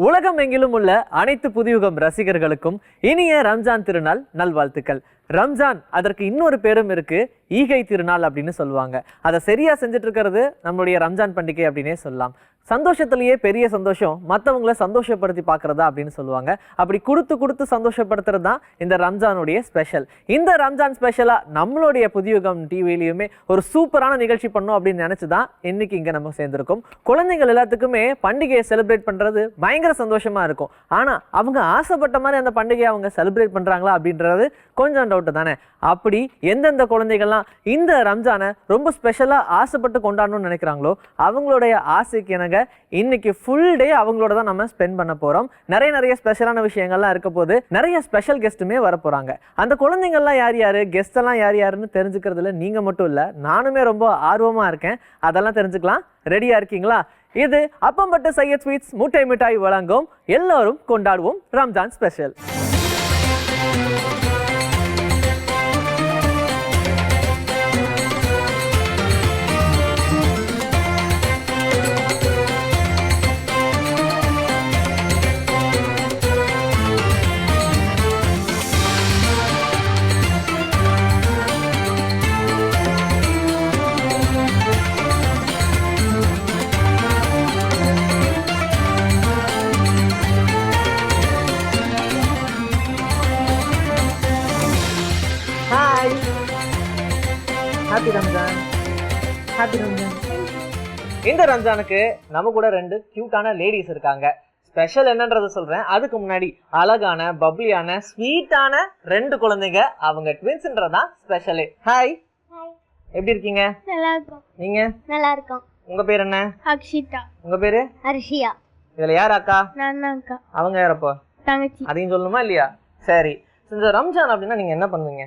உலகம் எங்கிலும் உள்ள அனைத்து புதியுகம் ரசிகர்களுக்கும் இனிய ரம்ஜான் திருநாள் நல்வாழ்த்துக்கள். ரம்ஜான் அதற்கு இன்னொரு பேரும் இருக்கு, ஈகை திருநாள் அப்படின்னு சொல்லுவாங்க. அதை சரியா செஞ்சுட்டு இருக்கிறது நம்மளுடைய ரம்ஜான் பண்டிகை அப்படின்னே சொல்லலாம். சந்தோஷத்திலேயே பெரிய சந்தோஷம் மற்றவங்களை சந்தோஷப்படுத்தி பார்க்கறதா அப்படின்னு சொல்லுவாங்க. அப்படி கொடுத்து சந்தோஷப்படுத்துறது தான் இந்த ரம்ஜானுடைய ஸ்பெஷல். இந்த ரம்ஜான் ஸ்பெஷலா நம்மளுடைய புதியுகம் டிவிலையுமே ஒரு சூப்பரான நிகழ்ச்சி பண்ணோம் அப்படின்னு நினைச்சு தான் இன்னைக்கு இங்க நம்ம சேர்ந்திருக்கோம். குழந்தைகள் எல்லாத்துக்குமே பண்டிகையை செலிப்ரேட் பண்றது பயங்கர சந்தோஷமா இருக்கும். ஆனா அவங்க ஆசைப்பட்ட மாதிரி அந்த பண்டிகையை அவங்க செலிப்ரேட் பண்றாங்களா அப்படின்றது கொஞ்சம் டவுட் தானே. அப்படி எந்தெந்த குழந்தைகள்லாம் இந்த ரம்ஜானை ரொம்ப ஸ்பெஷலா ஆசைப்பட்டு கொண்டாடணும்னு நினைக்கிறாங்களோ அவங்களுடைய ஆசைக்கு எனக்கு இன்னைக்கு ஃபுல் டே அவங்களோட தான் நம்ம ஸ்பெண்ட் பண்ண போறோம். நிறைய ஸ்பெஷலான விஷயங்கள்லாம் இருக்க போது, நிறைய ஸ்பெஷல் கெஸ்ட்டுமே வர போறாங்க. அந்த குழந்தைங்கள்லாம் யார் கெஸ்ட் எல்லாம் யாருன்னு தெரிஞ்சுக்கிறதுல நீங்க மட்டும் இல்ல, நானுமே ரொம்ப ஆர்வமா இருக்கேன். அதெல்லாம் தெரிஞ்சுக்கலாம். ரெடியா இருக்கீங்களா? இது அப்பம்பட்டு சையத் ஸ்வீட்ஸ் முட்டை மிட்டாய் வழங்கும் எல்லாரும் கொண்டாடுவோம் Ramzan special. Happy Ramzan. Happy Ramzan. இந்த ரம்ஜானுக்கு நம்ம கூட 2 கியூட்டான லேடிஸ் இருக்காங்க. ஸ்பெஷல் என்னன்றத சொல்றேன். அதுக்கு முன்னாடி அழகான பப்ளியான ஸ்வீட்டான 2 குழந்தைங்க, அவங்க ட்வின்ஸ்ன்றதான் ஸ்பெஷலே. ஹாய், எப்படி இருக்கீங்க? நல்லா இருக்கோம். நீங்க? நல்லா இருக்கோம். உங்க பேர் என்ன? அக்ஷிதா. உங்க பேரு? அர்ஷியா. இதுல யார் அக்கா? நான் அக்கா. அவங்க யாரப்போ? தங்கச்சி. அதையும் சொல்லணுமா இல்லையா? சரி, இந்த ரம்ஜான் அப்படின்னா நீங்க என்ன பண்ணுவீங்க?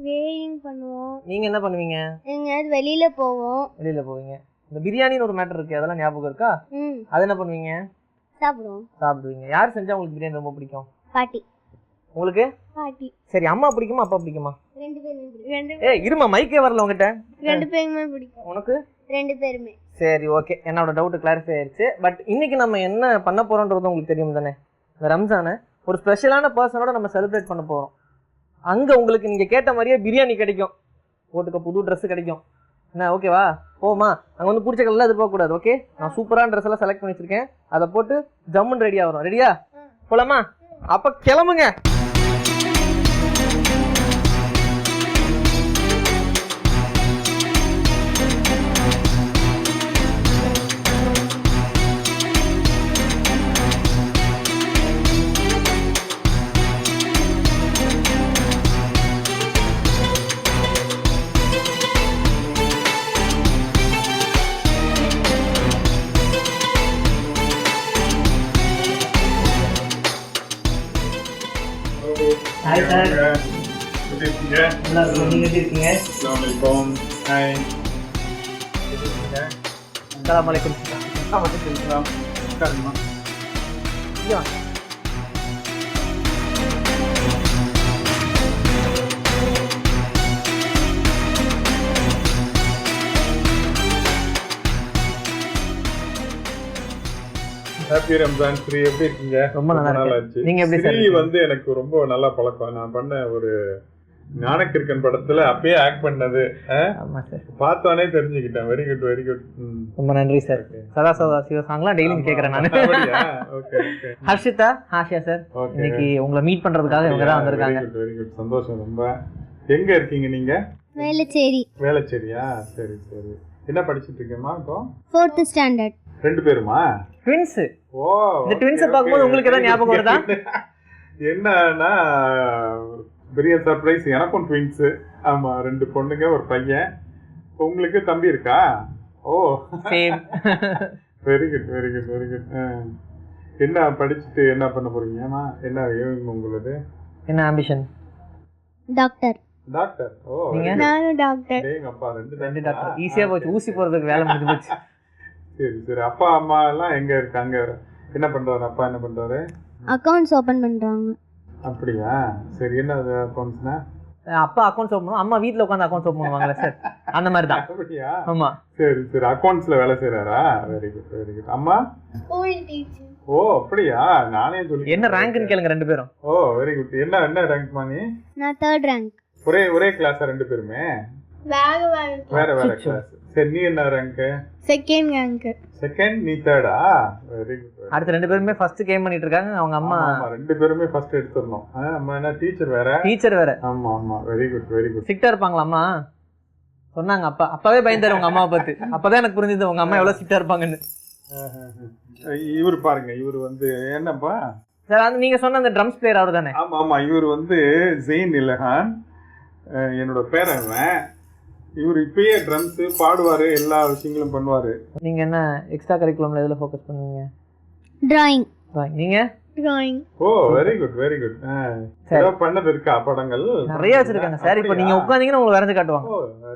வேயிங் பண்ணுவோம். நீங்க என்ன பண்ணுவீங்க? எங்கயாவது வெளியில போவோம். வெளியில போவீங்க. இந்த பிரியாணின்னு ஒரு மேட்டர் இருக்கு, அதெல்லாம் ஞாபகம் இருக்கா? அது என்ன பண்ணுவீங்க? சாப்பிடுவோம். சாப்பிடுவீங்க. யார் செஞ்சா உங்களுக்கு பிரியாணி ரொம்ப பிடிக்கும்? பாட்டி. உங்களுக்கு? பாட்டி. சரி, அம்மா பிடிக்குமா அப்பா பிடிக்குமா? 2 பேருமே. ஏய் இருமா, மைக்கே வரல உங்ககிட்ட. 2 பேருமே பிடிக்கும். உனக்கு? 2 பேருமே. சரி, ஓகே, என்னோட டவுட் கிளாரிஃபை ஆயிடுச்சு. பட் இன்னைக்கு நம்ம என்ன பண்ண போறோம்ன்றது உங்களுக்கு தெரியும் தானே? இந்த ரம்ஜானை ஒரு ஸ்பெஷலான பர்சனோட நம்ம செலிப்ரேட் பண்ண போறோம். அங்கே உங்களுக்கு நீங்கள் கேட்ட மாதிரியே பிரியாணி கிடைக்கும், போட்டுக்க புது ட்ரெஸ்ஸு கிடைக்கும். என்ன ஓகேவா? போமா, அங்கே வந்து பிடிச்ச கலர்லாம் எதிர்பார்க்கக்கூடாது. ஓகே, நான் சூப்பரான ட்ரெஸ் எல்லாம் செலக்ட் பண்ணி வச்சிருக்கேன். அதை போட்டு ஜம்முன்னு ரெடியாக வரும். ரெடியா? போலாமா? அப்போ கிளம்புங்க. ஹாய் சார், எப்படி இருக்கீங்க? நல்லா இருக்கும். நீங்கள் எப்படி இருக்கீங்க? அஸ்ஸலாமு அலைக்கும். ஹாய், எப்படி இருக்கீங்க? அஸ்ஸலாமு அலைக்கும். உட்காருமா. ஹாப்பி ரம்ஜான். ஸ்ரீ எப்படி இருக்கீங்க? ரொம்ப நல்லா இருக்கு. நீங்க எப்படி சார்? ஸ்ரீ வந்து எனக்கு ரொம்ப நல்ல பழக்கம். நான் பண்ண ஒரு ஞானக்கிருக்கன் படத்துல அப்பயே ஆக்ட் பண்ணது. ஆமா சார், பார்த்தோனே தெரிஞ்சுக்கிட்டேன். Very good, very good. ரொம்ப நன்றி சார். சதா சதா சிவ சாங்லாம் டெய்லியும் கேட்கறேன் நான். Okay okay. Harshita, Ashiya sir, இன்னைக்கு உங்களை மீட் பண்றதுக்காக இவங்க தான் வந்திருக்காங்க. வெரி குட், சந்தோஷம் ரொம்ப. எங்க இருக்கீங்க நீங்க? வேளச்சேரி. வேளச்சேரியா? சரி சரி. என்ன படிச்சிட்டு இருக்கீங்கம்மா இப்போ? 4th standard. 2 பேருமா? ட்வின்ஸ். ஓ, இந்த ட்வின்ஸ் பாக்கும்போது உங்களுக்கு ஏதாவது ஞாபகம் வருதா? என்னன்னா பெரிய சர்ப்ரைஸ். எனக்கும் ட்வின்ஸ். ஆமா, 2 பொண்ணுங்க, ஒரு பையன். உங்களுக்கு தம்பி இருக்கா? Oh, same. Very good, very good, very good. என்ன படிச்சுட்டு என்ன பண்ண போறீங்கம்மா? என்ன உங்களுக்கு? என்ன ஆம்பிஷன்? டாக்டர். டாக்டர். ஓ, நானும் டாக்டர். அப்பா 2 டாக்டர். ஈஸியா போச்சு, ஊசி போறதுக்கு வேலை முடிஞ்சு போச்சு. சரி சரி. அப்பா அம்மா எல்லாம் எங்க இருக்காங்க? என்ன பண்றாரு? அப்பா என்ன பண்றாரு? அக்கவுண்ட்ஸ் ஓபன் பண்றாங்க. அப்படியா? சரி, என்ன அக்கவுண்ட்ஸ்னா? அப்பா அக்கவுண்ட்ஸ் ஓபன் பண்ணுவோம், அம்மா வீட்ல உட்கார்ந்து அக்கவுண்ட்ஸ் ஓபன் பண்ணுவாங்கல சார், அந்த மாதிரி தான். அப்படியா? ஆமா. சரி சரி. அக்கவுண்ட்ஸ்ல வேலை செய்யறாரா? Very good, very good. அம்மா? School teacher. ஓ அப்படியா? நானே சொல்லி என்ன ரேங்க்னு கேளுங்க ரெண்டு பேரும். Oh very good. என்ன ரேங்க் நீ? நான் 3rd ரேங்க். ஒரே கிளாஸ் ரெண்டு பேருமே? வேற கிளாஸ். சரி, நீ என்ன ரேங்க்? 2nd rank. செகண்ட், நீ தேர்டா? Very good. அடுத்த ரெண்டு பேருமே ஃபர்ஸ்ட் கேம் பண்ணிட்டு இருக்காங்க. அவங்க அம்மா ரெண்டு பேருமே ஃபர்ஸ்ட் எடுத்துறணும். நம்ம என்ன டீச்சர் வேற. ஆமா வெரி குட். ஸ்ட்ரிக்ட்டா இருப்பாங்களா அம்மா? சொன்னாங்க அப்பாவே பயந்தாரு உங்க அம்மாவை பார்த்து. அப்பதான் எனக்கு புரிஞ்சது உங்க அம்மா எவ்வளவு ஸ்ட்ரிக்ட்டா இருப்பாங்கன்னு. இவர் பாருங்க, இவர் வந்து என்னப்பா சார், அது நீங்க சொன்ன அந்த ட்ரம்ஸ் பிளேயர் அவர் தானே? ஆமா, இவர் வந்து ஜெயின் இலஹான், என்னோட பேரன். இவர் இப்பயே ட்ரம்ஸ் பாடுவாரு, எல்லா விஷயங்களும் பண்ணுவாரு. நீங்க என்ன எக்ஸ்ட்ரா கரிக்குலம்ல எதுல ஃபோக்கஸ் பண்ணுவீங்க? டிராயிங். நீங்க? டிராயிங். ஓ வெரி குட். ஏதோ பண்ணது இருக்கா படங்கள்? நிறைய வச்சிருக்காங்க சார். இப்போ நீங்க உட்கார்ந்தீங்கன்னா உங்களுக்கு வரைஞ்சு காட்டுவாங்க.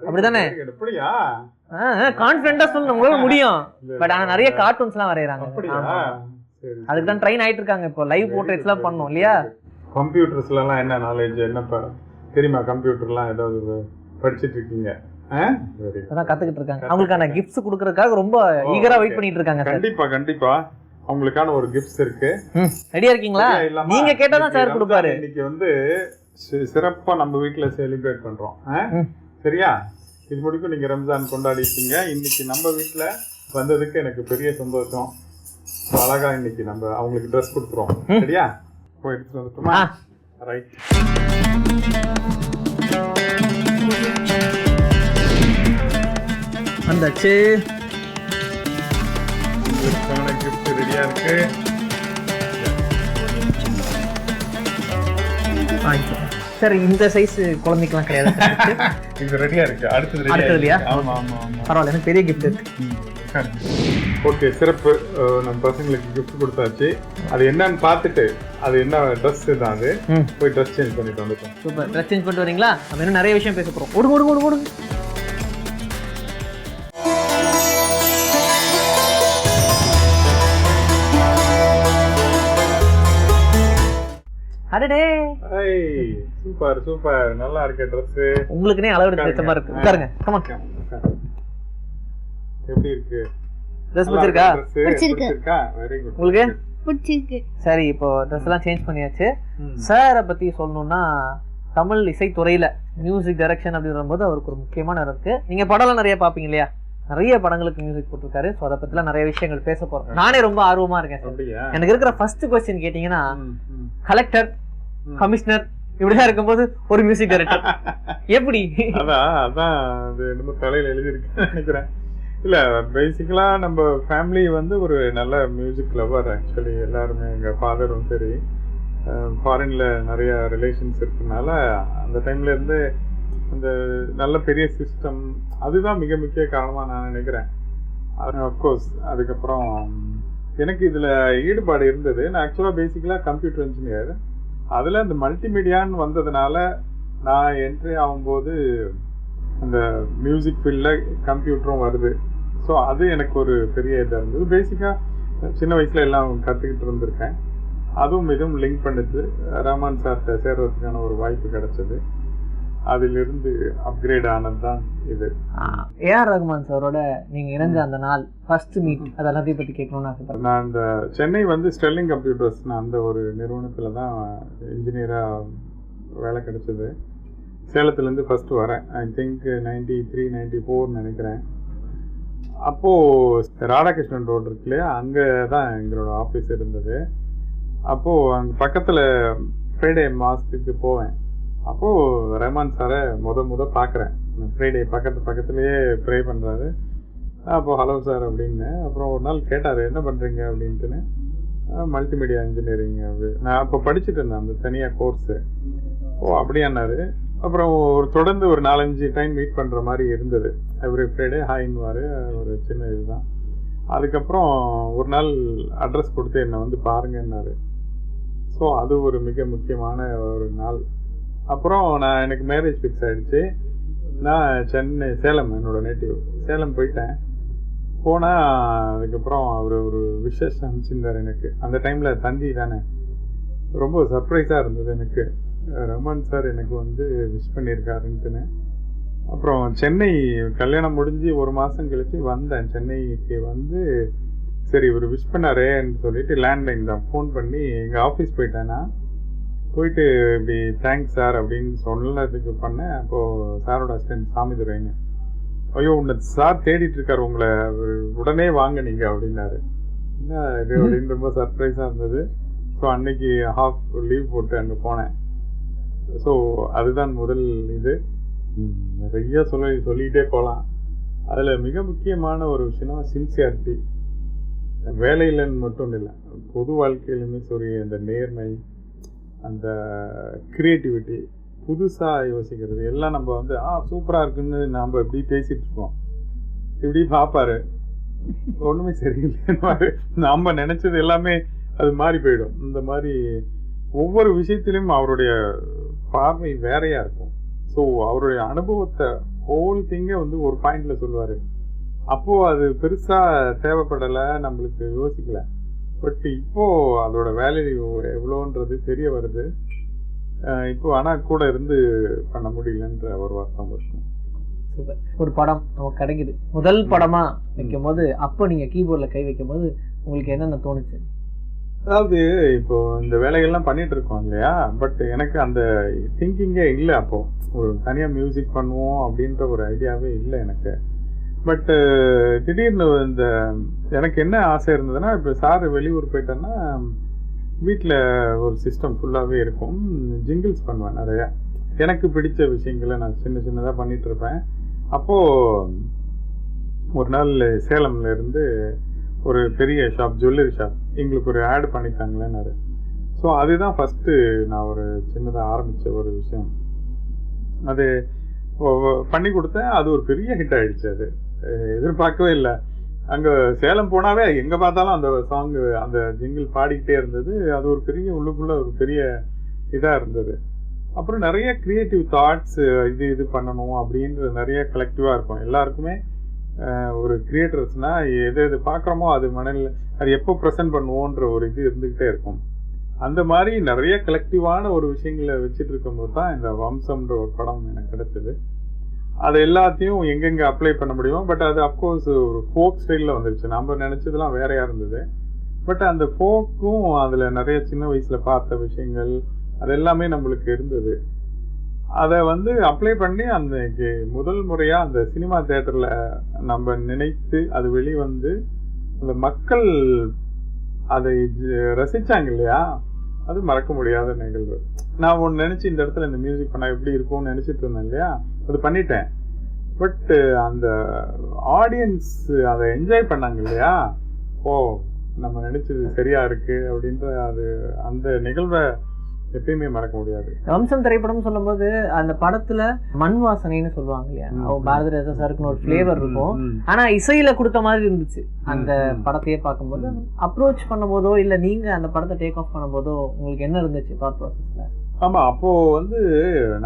அப்படிதானே? அப்படியா? கான்ஃபிடென்ட்டா சொல்லணும், உங்களால முடியும். பட் ஆனா நிறைய கார்ட்டூன்ஸ்லாம் வரையறாங்க. அப்படியா? சரி. அதுக்கு தான் ட்ரெயின் ஆயிட்டு இருக்காங்க. இப்போ லைவ் போர்ட்ரேட்ஸ்லாம் பண்ணோம் இல்லையா? கம்ப்யூட்டர்ஸ்ல எல்லாம் என்ன நாலேஜ், என்ன தெரியுமா? கம்ப்யூட்டர்லாம் ஏதாவது படிச்சிட்டு இருக்கீங்க? அதான் கத்துக்கிட்டு இருக்காங்க. அவங்களுக்கான கிஃப்ட்ஸ் கொடுக்கறதுக்காக ரொம்ப ஈகரா வெயிட் பண்ணிட்டு இருக்காங்க. கண்டிப்பா அவங்களுக்கான ஒரு கிஃப்ட்ஸ் இருக்கு. ரெடியா இருக்கீங்களா? நீங்க கேட்டாதான் சார் கொடுப்பாரு. இன்னைக்கு வந்து சிறப்பா நம்ம வீட்டுல செலிப்ரேட் பண்றோம். சரியா? இது முடிக்கும் நீங்க ரம்ஜான் கொண்டாடிட்டீங்க. இன்னைக்கு நம்ம வீட்டுல வந்ததுக்கு எனக்கு பெரிய சந்தோஷம். அழகா இன்னைக்கு நம்ம அவங்களுக்கு ட்ரெஸ் கொடுக்குறோம். சரியா? போய் எடுத்துட்டு வந்துட்டோமா? ரைட். வந்தாச்சு. கிஃப்ட் ரெடியா இருக்கு. சரி, இந்த சைஸ் குழந்தைக்கெல்லாம் கிடையாது. இது ரெடியா இருக்கு. அடுத்ததுலையா? ஆமா பரவாயில்ல, எனக்கு பெரிய கிஃப்ட் இருக்கு. ஓகே, சிறப்பு. நம்ம பசங்களுக்கு கிஃப்ட் கொடுத்தாச்சு. அது என்னன்னு பார்த்துட்டு அது என்ன ட்ரெஸ் தான், அது போய் ட்ரெஸ் சேஞ்ச் பண்ணிட்டு வந்துட்டோம். சூப்பர். ட்ரெஸ் சேஞ்ச் பண்ணிட்டு வரீங்களா? நம்ம இன்னும் நிறைய விஷயம் பேச போறோம். ஓடுங்க. அடடே, சூப்பர். நல்லா இருக்கு ட்ரெஸ். உங்களுக்குனே அளவு எடுத்த மாதிரி இருக்கு. உட்காருங்க. Come on. எப்படி இருக்கு? ட்ரெஸ் பிடிச்சிருக்கா? பிடிச்சிருக்கா? Very good. உங்களுக்கு பிடிச்சிருக்கு. சரி, இப்போ ட்ரெஸ் எல்லாம் சேஞ்ச் பண்ணியாச்சு. சாரை பத்தி சொல்லணும்னா, தமிழ் இசைத்துறையில மியூசிக் டைரக்ஷன் அப்படிங்கும்போது அவருக்கு ஒரு முக்கியமான இருக்கு. நீங்க படம்லாம் நிறைய பாப்பீங்க இல்லையா? நிறைய படங்களுக்கு மியூசிக் போட்டிருக்காரு. ஸோ அதை பத்திலாம் நிறைய விஷயங்கள் பேச போறோம். நானே ரொம்ப ஆர்வமா இருக்கேன். எனக்கு இருக்கிற ஃபர்ஸ்ட் கொஸ்டின் கேட்டீங்கன்னா, கலெக்டர், கமிஷனர் இப்படிதான் இருக்கும்போது ஒரு மியூசிக் டைரக்டர் எப்படி? அதான் அது நம்ம தலையில எழுதிருக்கு நினைக்கிறேன். இல்ல, பேசிக்கலா நம்ம ஃபேமிலி வந்து ஒரு நல்ல மியூசிக் லவர். ஆக்சுவலி எல்லாருமே, எங்க ஃபாதரும் சரி, ஃபாரின்ல நிறைய ரிலேஷன்ஸ் இருக்கனால அந்த டைம்ல இருந்து அந்த நல்ல பெரிய சிஸ்டம் அதுதான் மிக முக்கிய காரணமா நான் நினைக்கிறேன். அப்கோர்ஸ் அதுக்கப்புறம் எனக்கு இதுல ஈடுபாடு இருந்தது. நான் ஆக்சுவலா பேசிக்கலா கம்ப்யூட்டர் இன்ஜினியர். அதுல அந்த மல்டிமீடியான்னு வந்ததுனால நான் என்ட்ரி ஆகும்போது அந்த மியூசிக் ஃபீல்ட்ல கம்ப்யூட்டரும் வருது. ஸோ அது எனக்கு ஒரு பெரிய இதாக இருந்தது. பேசிக்காக சின்ன வயசுல எல்லாம் கற்றுக்கிட்டு இருந்திருக்கேன். அதுவும் மிகவும் லிங்க் பண்ணுச்சு. ரஹ்மான் சார்கிட்ட சேர்றதுக்கான ஒரு வாய்ப்பு கிடைச்சது. அதிலிருந்து அப்கிரேட் ஆனது தான் இது. ஏஆர் ரஹ்மான் சாரோட நீங்க இணைஞ்ச அந்த நாள், ஃபர்ஸ்ட் மீட், அதெல்லாம் பத்தி கேட்கணும்னு ஆசைப்படுறேன். நான் இந்த சென்னை வந்து ஸ்டெர்லிங் கம்ப்யூட்டர்ஸ், நான் அந்த ஒரு நிறுவனத்துல தான் இன்ஜினியரா வேலை கிடைச்சது. சேலத்துலேருந்து ஃபர்ஸ்ட் வரேன். ஐ திங்க் 93, 94 நினைக்கிறேன். அப்போது ராதாகிருஷ்ணன் ரோடு இருக்கு இல்லையா, அங்கே தான் எங்களோட ஆஃபீஸ் இருந்தது. அப்போது அங்கே பக்கத்தில் ஃப்ரைடே மாஸ்க்கு போவேன். அப்போது ரஹ்மான் சாரை முத பார்க்குறேன். ஃப்ரைடே பக்கத்துலேயே ப்ரே பண்ணுறாரு. அப்போது ஹலோ சார் அப்படின்னு. அப்புறம் ஒரு நாள் கேட்டார், என்ன பண்ணுறீங்க அப்படின்ட்டுன்னு. மல்டிமீடியா இன்ஜினியரிங் நான் அப்போ படிச்சுட்டு இருந்தேன், அந்த தனியாக கோர்ஸு. அப்படியானாரு. அப்புறம் தொடர்ந்து ஒரு 4-5 டைம் மீட் பண்ணுற மாதிரி இருந்தது. எவ்ரி ஃப்ரைடே ஹாயின்வார். ஒரு சின்ன இதுதான். அதுக்கப்புறம் ஒரு நாள் அட்ரஸ் கொடுத்து என்னை வந்து பாருங்கன்னாரு. ஸோ அது ஒரு மிக முக்கியமான ஒரு நாள். அப்புறம் எனக்கு மேரேஜ் ஃபிக்ஸ் ஆகிடுச்சு. நான் சேலம், என்னோட நேட்டிவ் சேலம் போயிட்டேன். போனால் அதுக்கப்புறம் அவர் ஒரு விஷஸ் அனுப்பிச்சிருந்தார் எனக்கு. அந்த டைமில் தந்தி தானே, ரொம்ப சர்ப்ரைஸாக இருந்தது எனக்கு. ரஹ்மான் சார் எனக்கு வந்து விஷ் பண்ணியிருக்காருன்ட்டுன்னு. அப்புறம் சென்னை கல்யாணம் முடிஞ்சு 1 மாதம் கழிச்சு வந்தேன். சென்னைக்கு வந்து சரி இவர் விஷ் பண்ணாரேன்னு சொல்லிட்டு லேண்ட்லைன் தான் ஃபோன் பண்ணி எங்கள் ஆஃபீஸ் போயிட்டேன்னா போயிட்டு இப்படி தேங்க்ஸ் சார் அப்படின்னு சொன்னதுக்கு பண்ணேன். அப்போது சாரோட அசிஸ்டன்ட் சாமிதுரைன்னு, ஐயோ உன்னை சார் தேடிட்டு இருக்காரு உங்களை, உடனே வாங்க நீங்கள் அப்படின்னாரு. என்ன இது அப்படின்னு ரொம்ப சர்ப்ரைஸாக இருந்தது. ஸோ அன்னைக்கு ஹாஃப் லீவ் போட்டு அங்கே போனேன். ஸோ அதுதான் முதல் இது. நிறைய சொல்லிக்கிட்டே போகலாம். அதில் மிக முக்கியமான ஒரு விஷயம்னா சின்சியாரிட்டி. வேலையிலன்னு மட்டும் இல்லை, பொது வாழ்க்கையிலுமே சரி, அந்த நேர்மை, அந்த கிரியேட்டிவிட்டி, புதுசாக யோசிக்கிறது எல்லாம் நம்ம வந்து சூப்பராக இருக்குன்னு நாம் இப்படி பேசிகிட்டு இருக்கோம். இப்படி பார்ப்பாரு, ஒன்றுமே சரியில்லை, நாம் நினச்சது எல்லாமே அது மாறி போயிடும். இந்த மாதிரி ஒவ்வொரு விஷயத்திலும் அவருடைய பார்வை வேறையாக இருக்கும். ஸோ அவருடைய அனுபவத்தை ஹோல் திங்கை வந்து ஒரு பாயிண்டில் சொல்லுவார். அப்போது அது பெருசாக தேவைப்படலை, நம்மளுக்கு யோசிக்கலை. பட் இப்போது அதோட வேல்யூ எவ்வளோன்றது தெரிய வருது. இப்போ ஆனால் கூட இருந்து பண்ண முடியலன்ற ஒரு வருத்தம் இருக்கும். சூப்பர். ஒரு படம் நமக்கு கிடைக்குது, முதல் படமாக வைக்கும் போது அப்போ நீங்கள் கீபோர்டில் கை வைக்கும் போது உங்களுக்கு என்னென்ன தோணுச்சு? அதாவது இப்போ இந்த வேலைகள்லாம் பண்ணிட்டு இருக்கோம் இல்லையா, பட் எனக்கு அந்த திங்கிங்கே இல்லை. அப்போது ஒரு தனியாக மியூசிக் பண்ணுவோம் அப்படின்ற ஒரு ஐடியாவே இல்லை எனக்கு. பட்டு திடீர்னு இந்த எனக்கு என்ன ஆசை இருந்ததுன்னா, இப்போ சார் வெளியூர் போயிட்டேன்னா வீட்டில் ஒரு சிஸ்டம் ஃபுல்லாகவே இருக்கும், ஜிங்கிள்ஸ் பண்ணுவேன் நிறையா. எனக்கு பிடிச்ச விஷயங்களை நான் சின்னதாக பண்ணிகிட்டு இருப்பேன். அப்போது ஒரு நாள் சேலம்ல இருந்து ஒரு பெரிய ஷாப், ஜுவல்லரி ஷாப், எங்களுக்கு ஒரு ஆட் பண்ணித்தாங்களேன்னாரு. ஸோ அதுதான் ஃபஸ்ட்டு நான் ஒரு சின்னதாக ஆரம்பித்த ஒரு விஷயம். அது பண்ணி கொடுத்தேன். அது ஒரு பெரிய ஹிட் ஆகிடுச்சு. அது எதிர்பார்க்கவே இல்லை. அங்கே சேலம் போனாவே எங்கே பார்த்தாலும் அந்த சாங்கு, அந்த ஜிங்கிள் பாடிக்கிட்டே இருந்தது. அது ஒரு பெரிய உள்ளுக்குள்ளே ஒரு பெரிய இதாக இருந்தது. அப்புறம் நிறைய க்ரியேட்டிவ் தாட்ஸ், இது பண்ணணும் அப்படின்ற நிறைய கலெக்டிவாக இருக்கும் எல்லாருக்குமே. ஒரு கிரியேட்டர்ஸ்னால் எது பார்க்குறோமோ அது மனதில் அது எப்போ ப்ரெசென்ட் பண்ணுவோன்ற ஒரு இது இருந்துக்கிட்டே இருக்கும். அந்த மாதிரி நிறைய கலெக்டிவான ஒரு விஷயங்களை வச்சுட்டு இருக்கும்போது தான் இந்த வம்சம்ன்ற ஒரு படம் எனக்கு கிடைச்சது. அது எல்லாத்தையும் எங்கெங்கே அப்ளை பண்ண முடியுமோ, பட் அது அஃப்கோர்ஸ் ஒரு ஃபோக் ஸ்டைலில் வந்துருச்சு. நம்ம நினச்சதுலாம் வேறையாக இருந்தது. பட் அந்த ஃபோக்கும் அதில் நிறைய சின்ன வயசில் பார்த்த விஷயங்கள் அது எல்லாமே நம்மளுக்கு இருந்தது. அதை வந்து அப்ளை பண்ணி அன்னைக்கு முதல் முறையாக அந்த சினிமா தியேட்டரில் நம்ம நினைத்து அது வெளிவந்து அந்த மக்கள் அதை ரசித்தாங்க இல்லையா, அது மறக்க முடியாத நிகழ்வு. நான் ஒன்று நினச்சி இந்த இடத்துல இந்த மியூசிக் பண்ணால் எப்படி இருக்கும்னு நினச்சிட்டு இருந்தேன் இல்லையா, அது பண்ணிட்டேன். பட்டு அந்த ஆடியன்ஸ் அதை என்ஜாய் பண்ணாங்க இல்லையா, நம்ம நினச்சது சரியாக இருக்குது அப்படின்ற அது அந்த நிகழ்வை எப்பயுமே மறக்க முடியாது. வம்சம் திரைப்படம் சொல்லும்போது அந்த படத்துல மண் வாசனைன்னு சொல்லுவாங்க இல்லையா, பாரதி ராஜா சாருக்குன்னு ஒரு ஃபிளேவர் இருக்கும். ஆனா இசையில கொடுத்த மாதிரி இருந்துச்சு அந்த படத்தையே பார்க்கும்போது. அப்ரோச் பண்ணும் போதோ இல்ல நீங்க அந்த படத்தை டேக் ஆஃப் பண்ணும் போதோ உங்களுக்கு என்ன இருந்துச்சு தாட் ப்ராசஸ்ல? ஆமா, அப்போ வந்து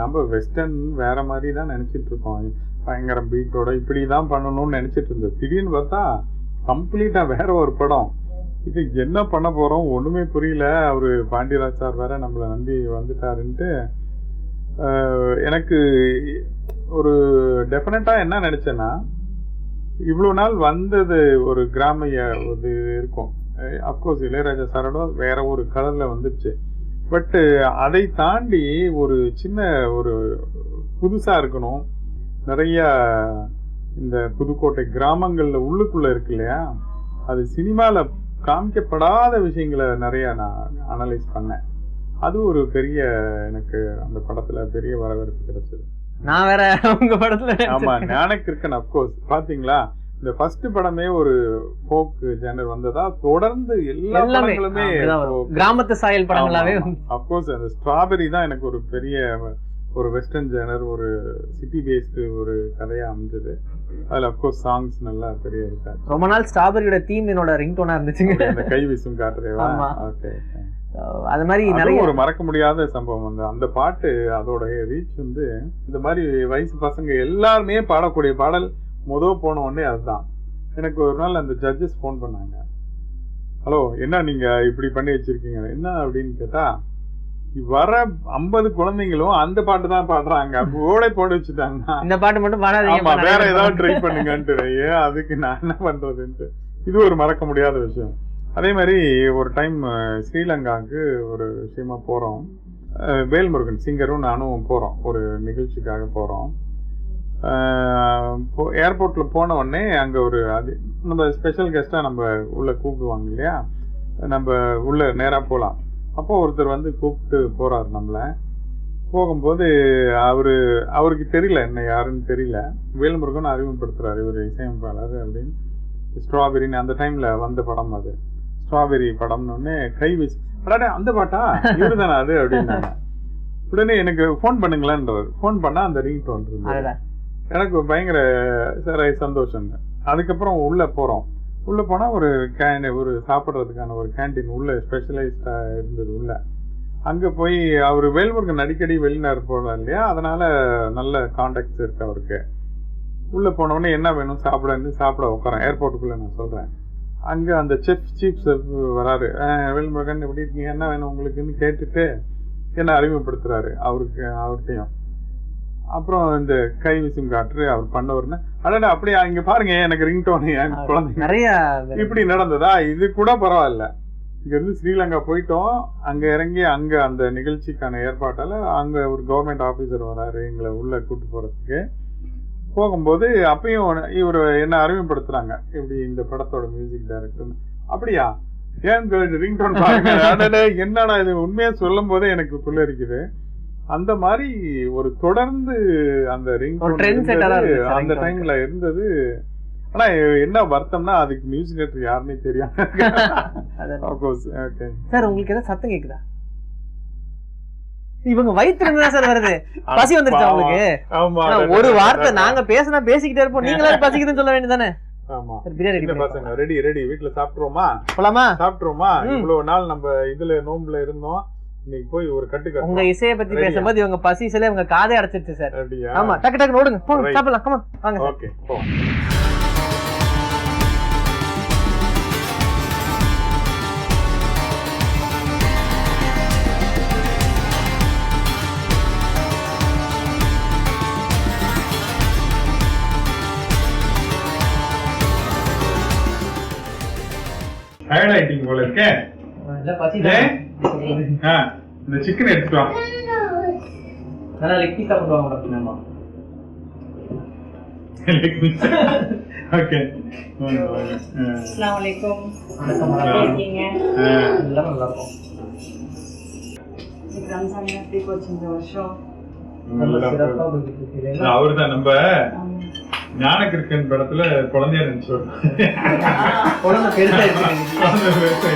நம்ம வெஸ்டர்ன் வேற மாதிரி தான் நினைச்சிட்டு இருக்கோம். பயங்கர பீட்டோட இப்படிதான் பண்ணணும்னு நினைச்சிட்டு இருந்தோம். திடீர்னு பார்த்தா கம்ப்ளீட்டா வேற ஒரு படம். இது என்ன பண்ண போறோம் ஒண்ணுமே புரியல. அவரு பாண்டியராஜ் சார் வேற நம்மளை நம்பி வந்துட்டாருன்ட்டு எனக்கு ஒரு டெஃபினட்டா என்ன நினைச்சேன்னா, இவ்வளவு நாள் வந்தது ஒரு கிராமிய இது இருக்கும். அப்கோர்ஸ் இளையராஜா சாரோட வேற ஒரு கலர்ல வந்துச்சு. பட்டு அதை தாண்டி ஒரு சின்ன ஒரு புதுசா இருக்கணும். நிறைய இந்த புதுக்கோட்டை கிராமங்கள்ல உள்ளுக்குள்ள இருக்கு இல்லையா, அது சினிமால காமிக்கப்படாத விஷயங்களை நிறைய நான் அனலைஸ் பண்ணேன். அது ஒரு பெரிய எனக்கு அந்த படத்துல பெரிய வரவேற்பு கிடைச்சது. நான் வேற உங்க படத்துல ஆமா, ஞானக்கிருக்கன் அப்கோர்ஸ் பாத்தீங்களா, இந்த ஃபர்ஸ்ட் படமே ஒரு ஃபோக் ஜேனர் வந்ததா, தொடர்ந்து எல்லா படங்களுமே கிராமத்து சாயல் படங்களாவே. அப்கோர்ஸ் அந்த ஸ்ட்ராபெரி தான் எனக்கு ஒரு பெரிய ஒரு வெஸ்டர்ன் ஜேனர், ஒரு சிட்டி பேஸ்டு ஒரு கதையா அமைஞ்சது. அதுல அப்கோர்ஸ் சாங்ஸ் நல்லா பெரிய இருக்காது. ரொம்ப நாள் ஸ்ட்ராபெரியோட தீம் என்னோட ரிங்டோனா இருந்துச்சுங்க, அந்த கை வீசும் காட்டுறேவா. ஓகே, அது மாதிரி நிறைய ஒரு மறக்க முடியாத சம்பவம். வந்து அந்த பாட்டு அதோட ரீச் வந்து இந்த மாதிரி வயசு பசங்க எல்லாருமே பாடக்கூடிய பாடல். போன உடனே அதுதான். எனக்கு ஒரு நாள் அந்த ஜட்ஜஸ் ஃபோன் பண்ணாங்க, ஹலோ என்ன நீங்க இப்படி பண்ணி வச்சிருக்கீங்க என்ன அப்படின்னு கேட்டா, வர 50 குழந்தைங்களும் அந்த பாட்டு தான் பாடுறாங்க, ஓடை போட்டு வச்சுட்டாங்க, இந்த பாட்டு மட்டும் பாடாதீங்க, வேற ஏதாவது ட்ரை பண்ணுங்கன்ட்டு. அதுக்கு நான் என்ன பண்றதுன்ட்டு இது ஒரு மறக்க முடியாத விஷயம். அதே மாதிரி ஒரு டைம் ஸ்ரீலங்காவுக்கு ஒரு விஷயமா போகிறோம். வேல்முருகன் சிங்கரும் நானும் போகிறோம், ஒரு நிகழ்ச்சிக்காக போகிறோம். ஏர்போர்ட்டில் போன உடனே அங்கே ஒரு அது நம்ம ஸ்பெஷல் கெஸ்ட்டாக நம்ம உள்ளே கூப்பிடுவாங்க இல்லையா, நம்ம உள்ளே நேராக போகலாம். அப்போது ஒருத்தர் வந்து கூப்பிட்டு போகிறார் நம்மளை. போகும்போது அவருக்கு தெரியல என்ன யாருன்னு தெரியல. வேல்முருகன் அறிமுகப்படுத்துறாரு, இவர் இசையமைப்பாளர் அப்படின்னு. ஸ்ட்ராபெரின்னு அந்த டைம்ல வந்த படம் அது, ஸ்ட்ராபெரி படம்னு கை வீசி அடாடே அந்த பாட்டா இவரு தானே அது அப்படின்னாங்க. உடனே எனக்கு ஃபோன் பண்ணுங்களேன்றார். ஃபோன் பண்ணா அந்த ரிங் டோன் இருந்தது. எனக்கு பயங்கர சந்தோஷம். அதுக்கப்புறம் உள்ள போறோம். உள்ள போனா ஒரு சாப்பிட்றதுக்கான ஒரு கேண்டீன் உள்ள ஸ்பெஷலைஸ்டா இருந்தது உள்ள. அங்க போய் அவர் வேல்முருகன் அடிக்கடி வெளிநாடு போறார் இல்லையா, அதனால நல்ல கான்டாக்ட்ஸ் இருக்கு அவருக்கு. உள்ள போனோடனே என்ன வேணும் சாப்பிட உட்காரன். ஏர்போர்ட்டுக்குள்ள நான் சொல்றேன். அங்க அந்த சீஃப் செஃப் வராரு. வேல்முருகன் எப்படி இருக்கீங்க, என்ன வேணும் உங்களுக்குன்னு கேட்டுட்டு என்ன அறிமுகப்படுத்துறாரு அவர்கிட்டையும். அப்புறம் இந்த கை விசிம் காற்று அவர் பண்ணவர்னு அடடா அப்படியா இங்க பாருங்க எனக்கு ரிங்டோன் குழந்தை நிறைய இப்படி நடந்ததா. இது கூட பரவாயில்ல. இங்க இருந்து ஸ்ரீலங்கா போயிட்டோம். அங்க இறங்கி அங்க அந்த நிகழ்ச்சிக்கான ஏற்பாட்டால அங்க ஒரு கவர்மெண்ட் ஆபீசர் வராரு எங்களை உள்ள கூட்டு போறதுக்கு. போகும்போது அப்பயும் இவர் என்ன அறிமுகப்படுத்துறாங்க, இப்படி இந்த படத்தோட மியூசிக் டைரக்டர். அப்படியா ஏன் ரிங்டோன் பாருங்க. என்னடா இது உண்மையா சொல்லும் போதே எனக்கு புல்லரிக்குது. அந்த மாதிரி ஒரு தொடர்ந்து அந்த அந்த டைம்ல இருந்தது. ஆனா என்ன வருத்தம்னா அதுக்கு மியூசிக் டைரக்டர் யாருன்னே தெரியாது. சார் உங்களுக்கு ஏதாவது சத்தம் கேக்குதா? இவங்க வயிற்றுல சார் வருது, பசி வந்துருச்சு அவங்களுக்கு. ஒரு வார்த்தை நாங்க பேசிக்கிட்டே இருப்போம், நீங்களே பசிக்குதுன்னு சொல்ல வேண்டியதானே. ரெடி வீட்டுல சாப்பிட்டுருவோமா சாப்பிட்டுருவோமா. இவ்வளவு நாள் நம்ம இதுல நோம்புல இருந்தோம், இன்னைக்கு போய் ஒரு கட்டுக்க. உங்க இசையை பத்தி பேசும்போது இவங்க பசியில இவங்க காதே அடைச்சிருச்சு சார். ஆமா, டக்கு டக்குன்னு ஓடுங்க, போங்க சாப்பிடலாம். கமா வாங்க. ஓகே ஹைலைட்டிங் போல இருக்கே. இந்த சிக்கன் எடுத்துட்டு வா. நல்லா லெக் பீஸ் சாப்பிடுவாங்க அப்படினா. Leg piece. ஓகே. அஸ்ஸலாமு அலைக்கும். எப்படி இருக்கீங்க? நல்லா இருக்கும். ரம்ஜான் எப்படி போச்சு இந்த வருஷம்? அவர்தான் நம்ம ஞானகிருஷ்ணன் படத்துல குழந்தையா இருந்துச்சு. குழந்தை பெருசா இருக்கு.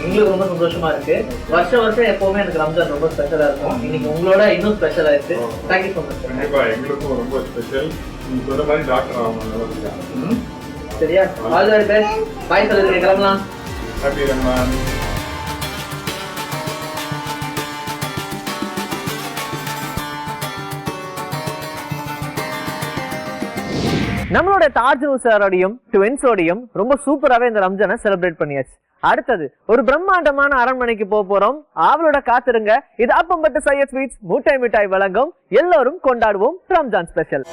எங்களுக்கு ரொம்ப சந்தோஷமா இருக்கு. வருஷம் எப்பவுமே எனக்கு ரம்ஜான் ரொம்ப ஸ்பெஷலா இருக்கும். இன்னைக்கு உங்களோட இன்னும் ஸ்பெஷலா இருக்கு. Thank you so much. கண்டிப்பா எங்களுக்கும் ரொம்ப ஸ்பெஷல். நீங்க சொல்ற மாதிரி டாக்டர் ஆகணும். சரியா? All the very best. Bye சொல்லுங்க, கிளம்பலாம். ஹாப்பி ரமலான். நம்மளோட தாஜ்னூர் சாரோடையும் ட்வின்ஸோடையும் ரொம்ப சூப்பராகவே இந்த ரம்ஜானை செலிப்ரேட் பண்ணியாச்சு. அடுத்தது ஒரு பிரம்மாண்டமான அரண்மனைக்கு போறோம். அவளோட காத்திருங்க. இது அப்பம்பட்டு சையத் ஸ்வீட்ஸ் மூட்டை மிட்டாய் வழங்கும் எல்லோரும் கொண்டாடுவோம் ரம்ஜான் ஸ்பெஷல்.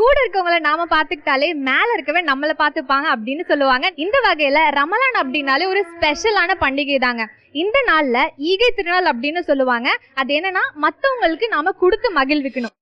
கூட இருக்கவங்கள நாம பாத்துக்கிட்டாலே மேல இருக்கவே நம்மளை பாத்துப்பாங்க அப்படின்னு சொல்லுவாங்க. இந்த வகையில ரமலான் அப்படின்னாலே ஒரு ஸ்பெஷலான பண்டிகை தாங்க. இந்த நாள்ல ஈகை திருநாள் அப்படின்னு சொல்லுவாங்க. அது என்னன்னா மத்தவங்களுக்கு நாம கொடுத்து மகிழ்விக்கணும்.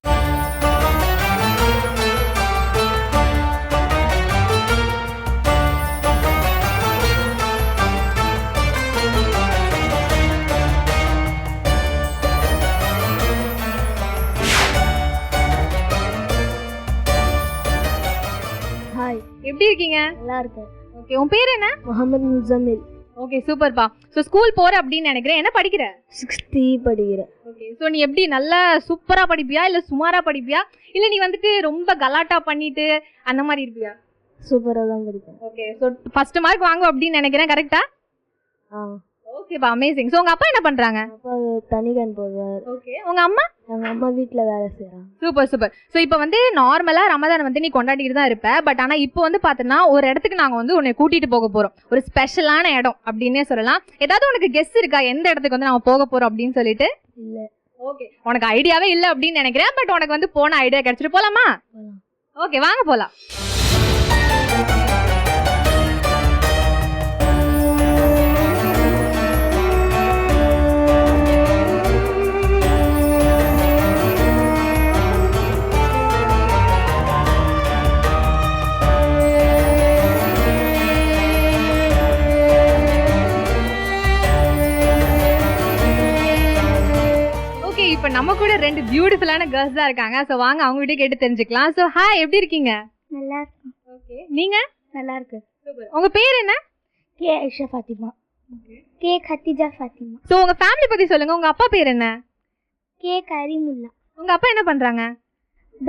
எப்படி இருக்கீங்க? நல்லா இருக்கேன். ஓகே, உன் பேர் என்ன? முகமது முசம்மில். ஓகே, சூப்பர்ப்பா. ஸோ ஸ்கூல் போற அப்படின்னு நினைக்கிறேன். என்ன படிக்கிற? 6th படிக்கிறேன். ஓகே, ஸோ நீ எப்படி நல்லா சூப்பரா படிப்பியா இல்ல சுமாரா படிப்பியா இல்ல நீ வந்துட்டு ரொம்ப கலாட்டா பண்ணிட்டு அந்த மாதிரி இருப்பியா? சூப்பராக தான் படிப்பேன். ஓகே ஸோ ஃபர்ஸ்ட் மார்க் வாங்குவோம் அப்படின்னு நினைக்கிறேன், கரெக்டா? ஆ ஓகேப்பா, அமேசிங். ஸோ உங்க அப்பா என்ன பண்றாங்க? அப்பா தனிகன் போடுவார். ஓகே, உங்க அம்மா? எங்கள் அம்மா வீட்டில் வேலை செய்கிறாங்க. Super super. ஸோ இப்போ வந்து நார்மலா ரமதான் வந்து நீ கொண்டாடிட்டு தான் இருப்ப, பட் ஆனா இப்போ வந்து பார்த்தோன்னா ஒரு இடத்துக்கு நாங்க வந்து உன்னை கூட்டிட்டு போக போறோம், ஒரு ஸ்பெஷலான இடம் அப்படின்னே சொல்லலாம். ஏதாவது உனக்கு கெஸ் இருக்கா எந்த இடத்துக்கு வந்து நம்ம போக போறோம் அப்படின்னு சொல்லிட்டு? இல்லை. ஓகே, உனக்கு ஐடியாவே இல்லை அப்படின்னு நினைக்கிறேன், பட் உனக்கு வந்து போன ஐடியா கிடைச்சிட்டு போலாமா? போகலாம். ஓகே, வாங்க போலாம். இப்போ நம்ம கூட 2 பியூட்டிஃபுல்லான கேர்ள்ஸ் தான் இருக்காங்க. ஸோ வாங்க அவங்க கிட்ட கேட்டு தெரிஞ்சுக்கலாம். ஸோ ஹாய், எப்படி இருக்கீங்க? நல்லா இருக்கும். ஓகே, நீங்க? நல்லா இருக்கு. சூப்பர். உங்க பேர் என்ன? K Aisha Fathima. K Khadija Fathima. So உங்க ஃபேமிலி பத்தி சொல்லுங்க. உங்க அப்பா பேர் என்ன? கே கரீமுல்லா. உங்க அப்பா என்ன பண்றாங்க?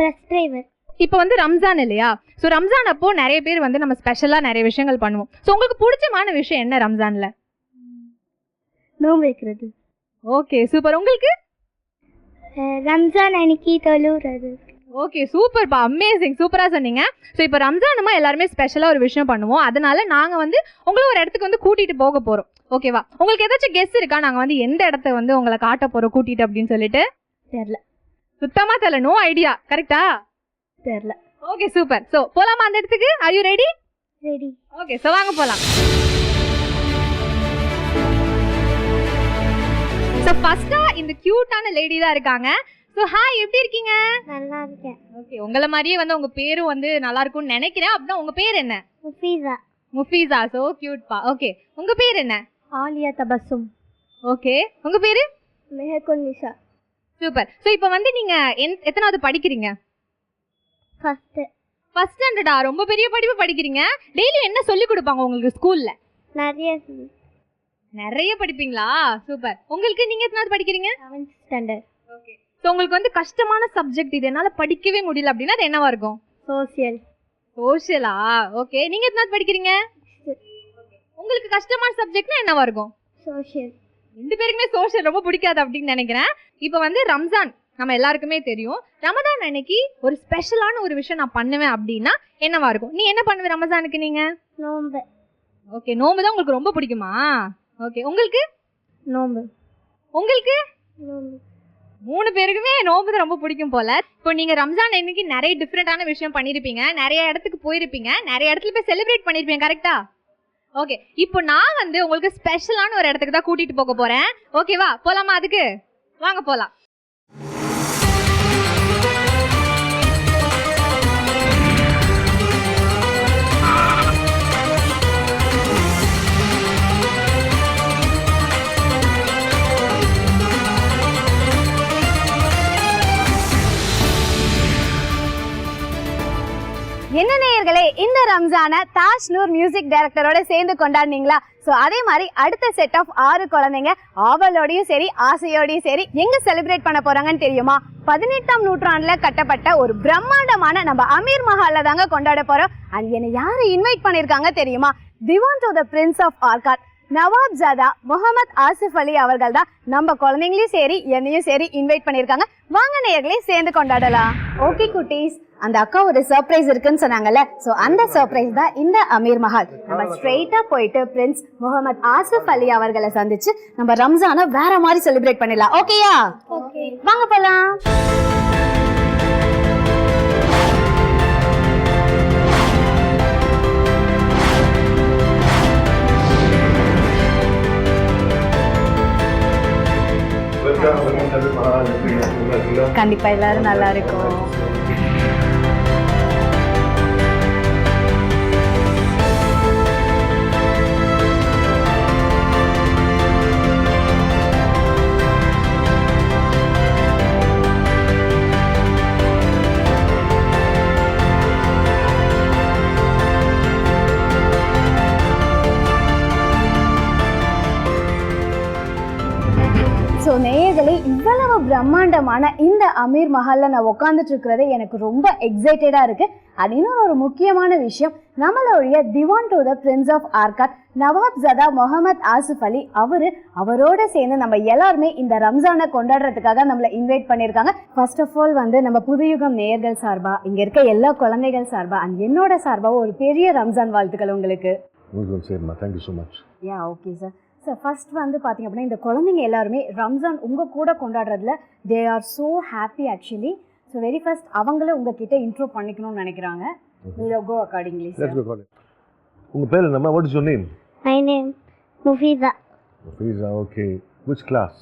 Bus driver. இப்போ வந்து ரம்ஜான் இல்லையா? ஸோ ரம்ஜான் அப்போ நிறைய பேர் வந்து நம்ம ஸ்பெஷலாக நிறைய விஷயங்கள் பண்ணுவோம். ஸோ உங்களுக்கு பிடிச்சமான விஷயம் என்ன ரம்ஜான்ல? நோன்பு வைக்கிறது. Okay super. உங்களுக்கு? ரம்ஜான் அன்னைக்கு தொழுறது. ஓகே சூப்பர்ப்பா, அமேசிங், சூப்பராக சொன்னீங்க. ஸோ இப்போ ரம்ஜானுமா எல்லாருமே ஸ்பெஷலாக ஒரு விஷயம் பண்ணுவோம், அதனால நாங்கள் வந்து உங்களை ஒரு இடத்துக்கு வந்து கூட்டிகிட்டு போக போகிறோம். ஓகேவா? உங்களுக்கு ஏதாச்சும் கெஸ் இருக்கா நாங்கள் வந்து எந்த இடத்த வந்து உங்களை காட்ட போகிறோம் கூட்டிகிட்டு அப்படின்னு சொல்லிட்டு? தெரில. சுத்தமாக தெரியல, நோ ஐடியா, கரெக்டா? தெரில. Okay super. ஸோ போகலாமா அந்த இடத்துக்கு? Are you ready? Ready. Okay, so வாங்க போகலாம். ஸோ ஃபர்ஸ்ட்டாக இந்த க்யூட்டான லேடி தான் இருக்காங்க. ஸோ ஹாய், எப்படி இருக்கீங்க? நல்லா இருக்கேன். ஓகே, உங்களை மாதிரியே வந்து உங்கள் பேரும் வந்து நல்லா இருக்கும்னு நினைக்கிறேன். அப்படின்னா உங்கள் பேர் என்ன? முஃபீஸா. முஃபீஸா. ஸோ க்யூட்பா. ஓகே, உங்கள் பேர் என்ன? ஆலியா தபசும். ஓகே, உங்கள் பேர்? மெஹகுன் நிஷா. சூப்பர். ஸோ இப்போ வந்து நீங்கள் எத்தனாவது படிக்கிறீங்க? ஃபஸ்ட்டு. ஃபர்ஸ்ட் ஸ்டாண்டர்டா? ரொம்ப பெரிய படிப்பு படிக்கிறீங்க. டெய்லி என்ன சொல்லி கொடுப்பாங்க உங்களுக்கு ஸ்கூலில்? நிறைய படிப்பீங்களா? சூப்பர். உங்களுக்கு நீங்கள் எத்தனாவது படிக்கிறீங்க? 7th standard. ஓகே. ஸோ உங்களுக்கு வந்து கஷ்டமான சப்ஜெக்ட் இது என்னால் படிக்கவே முடியல அப்படின்னா அது என்னவா இருக்கும்? சோசியல். சோஷியலா? ஓகே. நீங்கள் எத்தனாவது படிக்கிறீங்க? உங்களுக்கு கஷ்டமான சப்ஜெக்ட்னா என்னவா இருக்கும்? சோஷியல். 2 பேருக்குமே சோஷியல் ரொம்ப பிடிக்காது அப்படின்னு நினைக்கிறேன். இப்போ வந்து ரம்ஜான் நம்ம எல்லாருக்குமே தெரியும். ரமதான் அன்னைக்கு ஒரு ஸ்பெஷலான ஒரு விஷயம் நான் பண்ணுவேன் அப்படின்னா என்னவா இருக்கும்? நீ என்ன பண்ணுவ ரமஜானுக்கு? நீங்கள் நோன்பு. ஓகே, நோம்பு தான் உங்களுக்கு ரொம்ப பிடிக்குமா? ஓகே, உங்களுக்கு? நோன்பு. உங்களுக்கு? நோன்பு. 3 பேருக்குமே நோம்பு தான் ரொம்ப பிடிக்கும் போல. இப்போ நீங்க ரம்ஜான் அன்னைக்கு நிறைய டிஃப்ரெண்டான விஷயம் பண்ணிருப்பீங்க, நிறைய இடத்துக்கு போயிருப்பீங்க, நிறைய இடத்துல போய் செலிப்ரேட் பண்ணிருப்பீங்க, கரெக்டா? ஓகே, இப்போ நான் வந்து உங்களுக்கு ஸ்பெஷலான ஒரு இடத்துக்கு தான் கூட்டிட்டு போக போறேன். ஓகேவா? போலாமா அதுக்கு? வாங்க போலாம். என்ன நேயர்களே, இந்த ரம்ஜானை தாஜ் நூர் மியூசிக் டைரக்டரோட சேர்ந்து கொண்டாடினீங்களா? ஸோ அதே மாதிரி அடுத்த செட் ஆஃப் 6 குழந்தைங்க ஆவலோடையும் சரி ஆசையோடையும் சரி எங்க செலிப்ரேட் பண்ண போறாங்கன்னு தெரியுமா? 18ஆம் நூற்றாண்டுல கட்டப்பட்ட ஒரு பிரம்மாண்டமான நம்ம அமீர் மஹால்ல தாங்க கொண்டாட போறோம். அண்ட் என்னை யாரு இன்வைட் பண்ணிருக்காங்க தெரியுமா? Dewan to the Prince of Arcot Nawabzada Mohammed Asif Ali அவர்கள் தான் நம்ம குழந்தைங்களையும் சரி என்னையும் சரி இன்வைட் பண்ணியிருக்காங்க. வாங்க நேயர்களே சேர்ந்து கொண்டாடலாம். ஓகே குட்டீஸ், அந்த அக்கா ஒரு சர்ப்ரைஸ் இருக்குன்னு சொன்னாங்கல்ல, ஸோ அந்த சர்ப்ரைஸ் தான் இந்த அமீர் மஹால். நம்ம ஸ்ட்ரெயிட்டா போயிட்டு பிரின்ஸ் முகமது ஆசிஃப் அலி அவர்களை சந்திச்சு நம்ம ரம்ஜானை வேற மாதிரி செலிப்ரேட் பண்ணிடலாம். ஓகேயா? ஓகே. வாங்க போலாம். கண்டிப்பா எல்லாரும் நல்லா இருக்கும். ஸோ நேயர்களே, இவ்வளவு இவ்வளவு பிரம்மாண்டமான இந்த அமீர் மஹால்ல நான் உட்காந்துட்டு இருக்கிறதே எனக்கு ரொம்ப எக்ஸைட்டடா இருக்கு. அது இன்னொரு ஒரு முக்கியமான விஷயம், நம்மளுடைய Dewan to the Prince of Arcot Nawabzada Mohammed Asif Ali அவரோட சேர்ந்து நம்ம எல்லாருமே இந்த ரம்ஜானை கொண்டாடுறதுக்காக நம்மளை இன்வைட் பண்ணியிருக்காங்க. ஃபர்ஸ்ட் ஆஃப் ஆல் வந்து நம்ம புதுயுகம் நேயர்கள் சார்பா, இங்க இருக்க எல்லா குழந்தைகள் சார்பா அண்ட் என்னோட சார்பா ஒரு பெரிய ரம்ஜான் வாழ்த்துக்கள் உங்களுக்கு. Thank you so much. Yeah okay sir. Sir first வந்து பார்த்தீங்க அப்படின்னா இந்த குழந்தைங்க எல்லாருமே ரம்ஜான் உங்கள் கூட கொண்டாடுறதுல they are so happy actually. So very first அவங்களே உங்ககிட்ட இன்ட்ரோ பண்ணிக்கணும்னு நினைக்கிறாங்க. We'll go accordingly, sir. Let's go accordingly. உங்க பேர் என்னம்மா? What is your name? My name Mufiza. Mufiza, okay. Which class?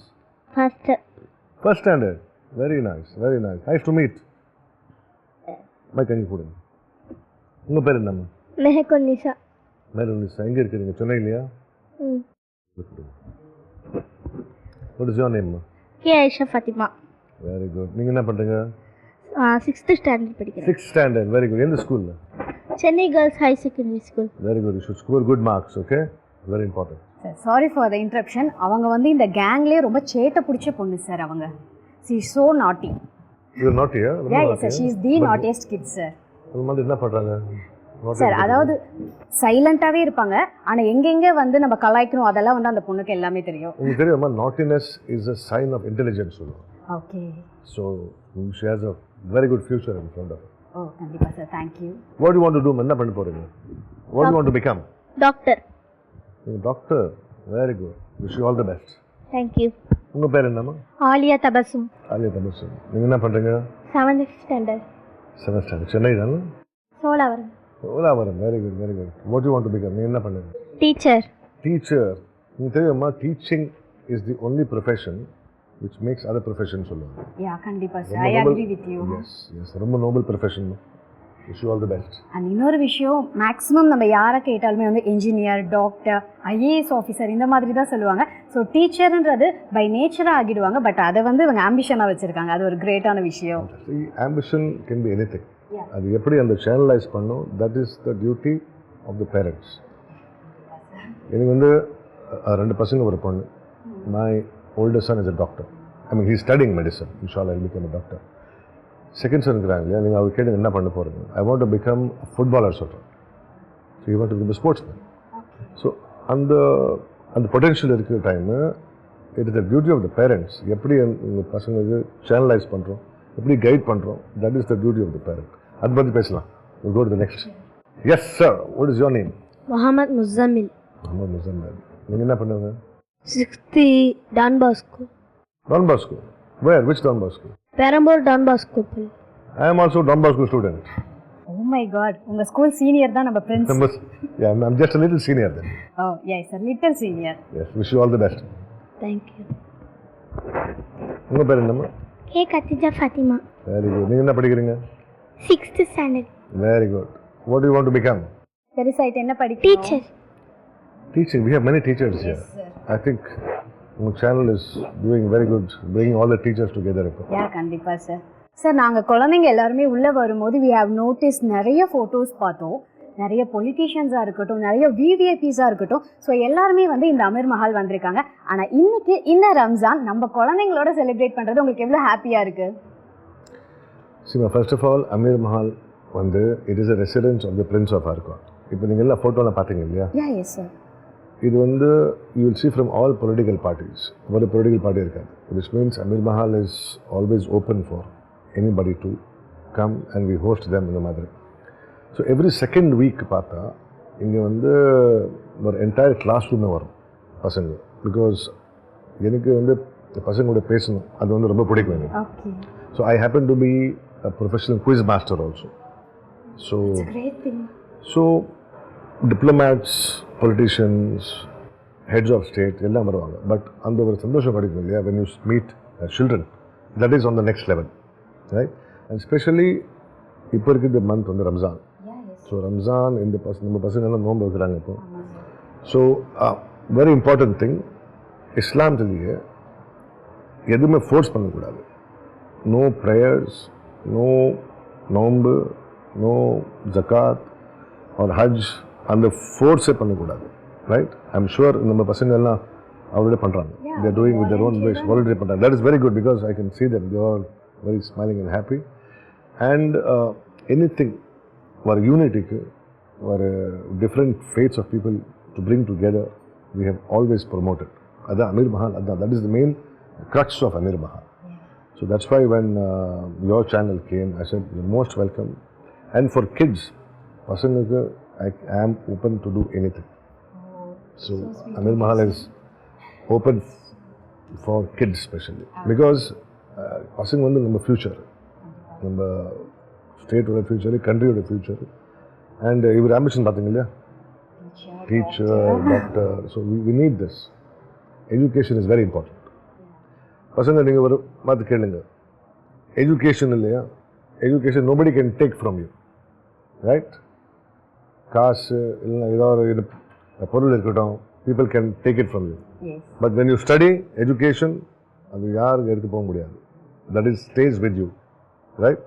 First standard. Very nice, very nice. Nice to meet. Mike, can you put in? உங்க பேர் என்னம்மா? Mehkunnisa. மேலுன்னிசா. எங்க இருக்கீங்க? சென்னையிலயா? What is your name? K Aisha Fatima. Very good. நீங்க என்ன பண்றீங்க? 6th standard படிக்கிறேன். 6th standard. Very good. எந்த ஸ்கூல்ல? Chennai Girls High Secondary School. Very good. You should score good marks, okay? Very important. Sir sorry for the interruption. அவங்க வந்து இந்த கேங்லேயே ரொம்ப சேட்டை பிடிச்ச பொண்ணு சார். அவங்க she is so naughty. You are naughty, yeah? Yeah, yes sir. She is the naughtiest kid, sir. அது மாதிரி என்ன பண்றாங்க? சார் அதாவது சைலண்டாவே இருப்பாங்க, ஆனா எங்கெங்க வந்து நம்ம கலாய்க்கணும் அதெல்லாம் வந்து அந்த பொண்ணுக்கு எல்லாமே தெரியும். உங்களுக்கு தெரியுமா, naughtiness is a sign of intelligence. Okay. So she has a very good future in front of her. ஓ கண்டிப்பா sir. Thank you. What do you want to do? என்ன பண்ண போறீங்க? What do you want to become? Doctor. Doctor. Very good. Wish you all the best. Thank you. உங்க பேர் என்னம்மா? Alia Tabassum. Alia Tabassum. நீங்க என்ன பண்றீங்க? 7th standard. 7th standard. Chennai தானே? Solavaram. ஓலாவரம். Very good, very good. What you want to become? நீங்க என்ன பண்ணுங்க? Teacher. டீச்சர். உங்களுக்கு தெரியுமா, teaching is the only profession which makes other professions சொல்லுவாங்க. யா கண்டிப்பா சார். I agree with you. Yes, ரொம்ப noble profession. wish you all the best. And இன்னொரு விஷயம், மேக்ஸிமம் நம்ம யாரை கேட்டாலுமே வந்து இன்ஜினியர், டாக்டர், ஐஏஎஸ் ஆஃபீஸர் இந்த மாதிரி தான் சொல்லுவாங்க. ஸோ டீச்சர்ன்றது பை நேச்சராக ஆகிடுவாங்க. பட் அதை வந்து இவங்க ஆம்பிஷனாக வச்சுருக்காங்க. அது ஒரு கிரேட்டான விஷயம். Ambition can be anything. அது எப்படி அந்த சேனலைஸ் பண்ணும், that is the duty of the parents. எனக்கு வந்து 2 பசங்க ஒரு பொண்ணு. My older son is a doctor. I mean he studying medicine. இன்ஷால்லா I become a doctor. Second son இருக்கிறாங்க இல்லையா, நீங்கள் அவர் கேட்டு என்ன பண்ண போகிறீங்க? I want to become footballer சொல்கிறேன். So you want to become sportsman. So அந்த பொட்டென்ஷியல் இருக்கிற time it is the duty of the parents. எப்படி உங்கள் பசங்களுக்கு சேனலைஸ் பண்ணுறோம், எப்படி கைட் பண்ணுறோம், that is the duty of the parent. அது பற்றி பேசலாம். We'll go to the next. Yes, sir. What is your name? Muhammad Muzammil. Muhammad Muzammil. நீங்கள் என்ன பண்ணுங்க? 6th Don Bosco. Don Bosco. Where? Which Don Bosco? Perambur Don Bosco. I am also Don Bosco student. Oh my God. உங்கள் school senior தான் நம்ம Prince. Yeah, I'm just a little senior then. Oh, yes, sir. Little senior. Yes, wish you all the best. Thank you. உங்கள் பேர் என்னம்மா? K Khatija Fatima. Very good. நீங்கள் என்ன படிக்கிறீங்க? 6th standard. Very good. What do you want to become? பெருசாயிட்டு என்ன படிக்கிறீங்க? Teacher. Teaching. We have many teachers here. I think your channel is doing very good, bringing all the teachers together. யா கண்டிப்பா sir. Sir நாங்கள் குழந்தைங்க எல்லாருமே உள்ளே வரும்போது we have noticed நிறைய photos பார்த்தோம். நிறைய பொலிட்டீஷியன்ஸாக இருக்கட்டும், நிறைய விவிஐபிஸாக இருக்கட்டும். ஸோ எல்லாருமே வந்து இந்த அமீர் மஹால் வந்திருக்காங்க. ஆனால் இன்னைக்கு இந்த ரம்ஜான் நம்ம குழந்தைங்களோட செலிப்ரேட் பண்ணுறது உங்களுக்கு எவ்வளோ ஹாப்பியாக இருக்குது? See, first of all, Amir Mahal வந்து it is a residence of the Prince of Arcot. இப்போ நீங்கள் எல்லாம் ஃபோட்டோவில் பார்த்தீங்க இல்லையா? Yeah, yes sir. இது வந்து you will see from all political parties. ஒரு பொலிட்டிக்கல் பார்ட்டி இருக்காது. which means Amir Mahal is always open for anybody to come and we host them இந்த மாதிரி. ஸோ எவ்ரி செகண்ட் வீக் பார்த்தா இங்கே வந்து ஒரு என்டையர் கிளாஸ் ரூமே வரும் பசங்க. பிகாஸ் எனக்கு வந்து பசங்களோட பேசணும், அது வந்து ரொம்ப பிடிக்கும் எனக்கு. Okay. So I happen to be a professional quiz master also. So It's a great thing. So diplomats, politicians, heads of state எல்லாம் வருவாங்க. பட் அந்த ஒரு சந்தோஷம் கிடைக்கும் இல்லையா, when you meet children, that is on the next level, right? And especially இப்போ இருக்கிற month வந்து ரம்ஜான். ஸோ ரம்ஜான் இந்த நம்ம பசங்க எல்லாம் நோன்பு வைக்கிறாங்க இப்போ. ஸோ வெரி இம்பார்ட்டன்ட் திங், இஸ்லாம்லேயே எதுவுமே ஃபோர்ஸ் பண்ணக்கூடாது. நோ ப்ரேயர்ஸ், நோ நோன்பு, நோ ஜக்காத் ஆர் ஹஜ், அந்த ஃபோர்ஸே பண்ணக்கூடாது. ரைட்? ஐ எம் ஷுர் நம்ம பசங்க எல்லாம் அவங்களே பண்ணுறாங்க. They are doing with their own ways, voluntary பண்ணுறாங்க. That is very good because I can see them. They are very smiling and happy. And anything for unity, for different faiths of people to bring together, we have always promoted. That's Amir Mahal. That is the main crux of Amir Mahal. So that's why when your channel came, I said, you're most welcome. And for kids, Pasangaku, I am open to do anything. So Amir Mahal is open for kids especially. Because Pasang வந்து நம்ம future. நம்ம ஸ்டேட்டோட future, கண்ட்ரியோட future. And இவர் ambition பார்த்தீங்க இல்லையா, teacher, doctor. So we need this. Education is very important. பசங்க நீங்கள் ஒரு மாற்று கேளுங்க, எஜுகேஷன் இல்லையா, education nobody can take from you, right? காசு இல்லைன்னா ஏதாவது ஒரு பொருள் இருக்கட்டும், people can take it from you. But when you study education, அது யாருக்கு எடுத்து போக முடியாது. That is stays with you, right?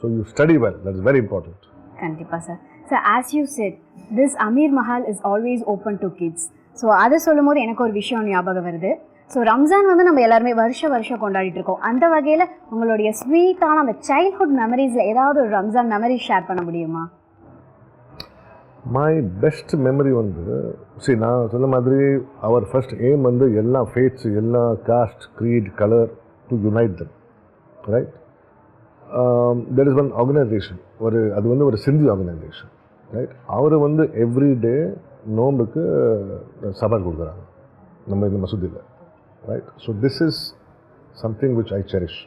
So you study well. That is very important. கண்டிப்பா sir. Sir, as you said, this Amir Mahal is always open to kids. So அதை சொல்லும் போது எனக்கு ஒரு விஷயம் ஞாபகம் வருது. ஸோ ரம்ஜான் வந்து நம்ம எல்லாருமே வருஷம் கொண்டாடிட்டு இருக்கோம். அந்த வகையில் உங்களுடைய ஸ்வீட்டான அந்த சைல்ட்ஹுட் மெமரிஸில் ஏதாவது ஒரு ரம்ஜான் மெமரி ஷேர் பண்ண முடியுமா? My best memory வந்து, see, நான் சொன்ன மாதிரி our first aim வந்து எல்லா faiths, எல்லா caste, creed, color to unite them, right? There is one organization, அது வந்து ஒரு சிந்தி ஆர்கனைசேஷன், ரைட்? அவர் வந்து எவ்ரிடே நோம்புக்கு சபார் கொடுக்குறாங்க நம்ம இந்த மசூதியில், right? So this is something which I cherish,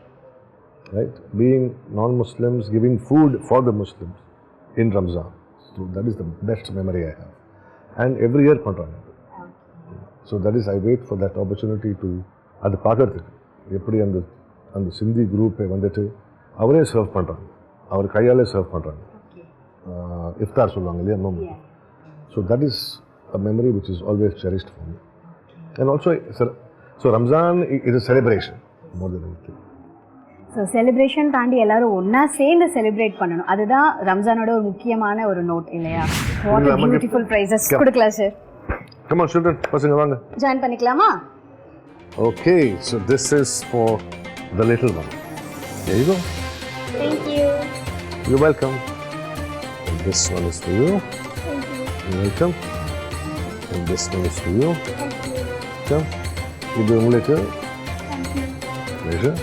right? Being non Muslims giving food for the Muslims in Ramzan. So that is the best memory I have. And every year பண்ணுறாங்க. So that is I wait for that opportunity to அது பார்க்கறதுக்கு எப்படி அந்த சிந்தி குரூப்பை வந்துட்டு அவரே serve பண்ணுறாங்க, அவர் கையாலே சர்வ் பண்ணுறாங்க. இஃப்தார் சொல்லுவாங்க இல்லையா, நோம்பு. So that is a memory which is always cherished for me. And also so Ramzan is a celebration more then anything. So celebration தாண்டி எல்லாரும் ஒன்றா சேர்ந்து செலிப்ரேட் பண்ணணும், அதுதான் ரம்ஜானோட ஒரு முக்கியமான ஒரு நோட் இல்லையா? வாட் a beautiful prizes கொடுக்கலாம் சார். Come on children, பசங்க வாங்க. ஜாயின் பண்ணிக்கலாமா? Okay, so this is for the little one. There you go. Thank you. You're welcome. And this one is for you. Thank you. You're welcome. And this one is for you. Thank you. Come. இது உங்களுக்கு Thank you. pleasure.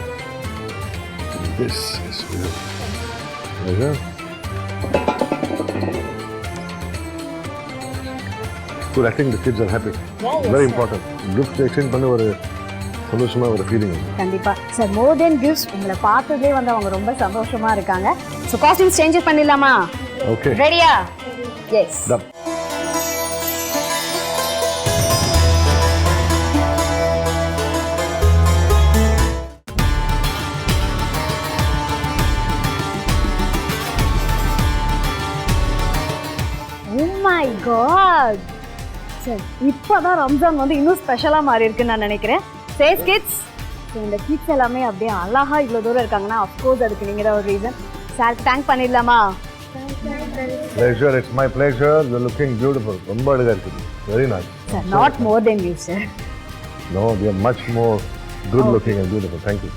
And this is for you. Pleasure. Good, I think the kids are happy. Very important. Gift exchange பண்ண ஒரு சந்தோஷமாக ஒரு feeling. கண்டிப்பா sir. மோர் தென் gifts, உங்களை பார்த்ததே வந்து அவங்க ரொம்ப சந்தோஷமா இருக்காங்க. ஸோ காஸ்டியூம்ஸ் சேஞ்ச் பண்ணிடலாமா? ஓகே, ரெடியா? Yes. Oh my God! Sir, இப்போதான் ரம்ஜான் வந்து இன்னும் ஸ்பெஷலாக மாறி இருக்குன்னு நான் நினைக்கிறேன். சேஸ் கிட்ஸ். ஸோ இந்த கிட்ஸ் எல்லாமே அப்படியே அழகா இவ்வளோ தூரம் இருக்காங்கன்னா அஃப்கோர்ஸ் அதுக்கு நீங்கள் தான் ஒரு ரீசன். சார் தேங்க் பண்ணிடலாமா? Pleasure, it's my pleasure. You're looking beautiful. ரொம்ப அழகா இருக்குது. Very nice. Sir, not more then you sir. No, you are much more good looking and beautiful. Thank you.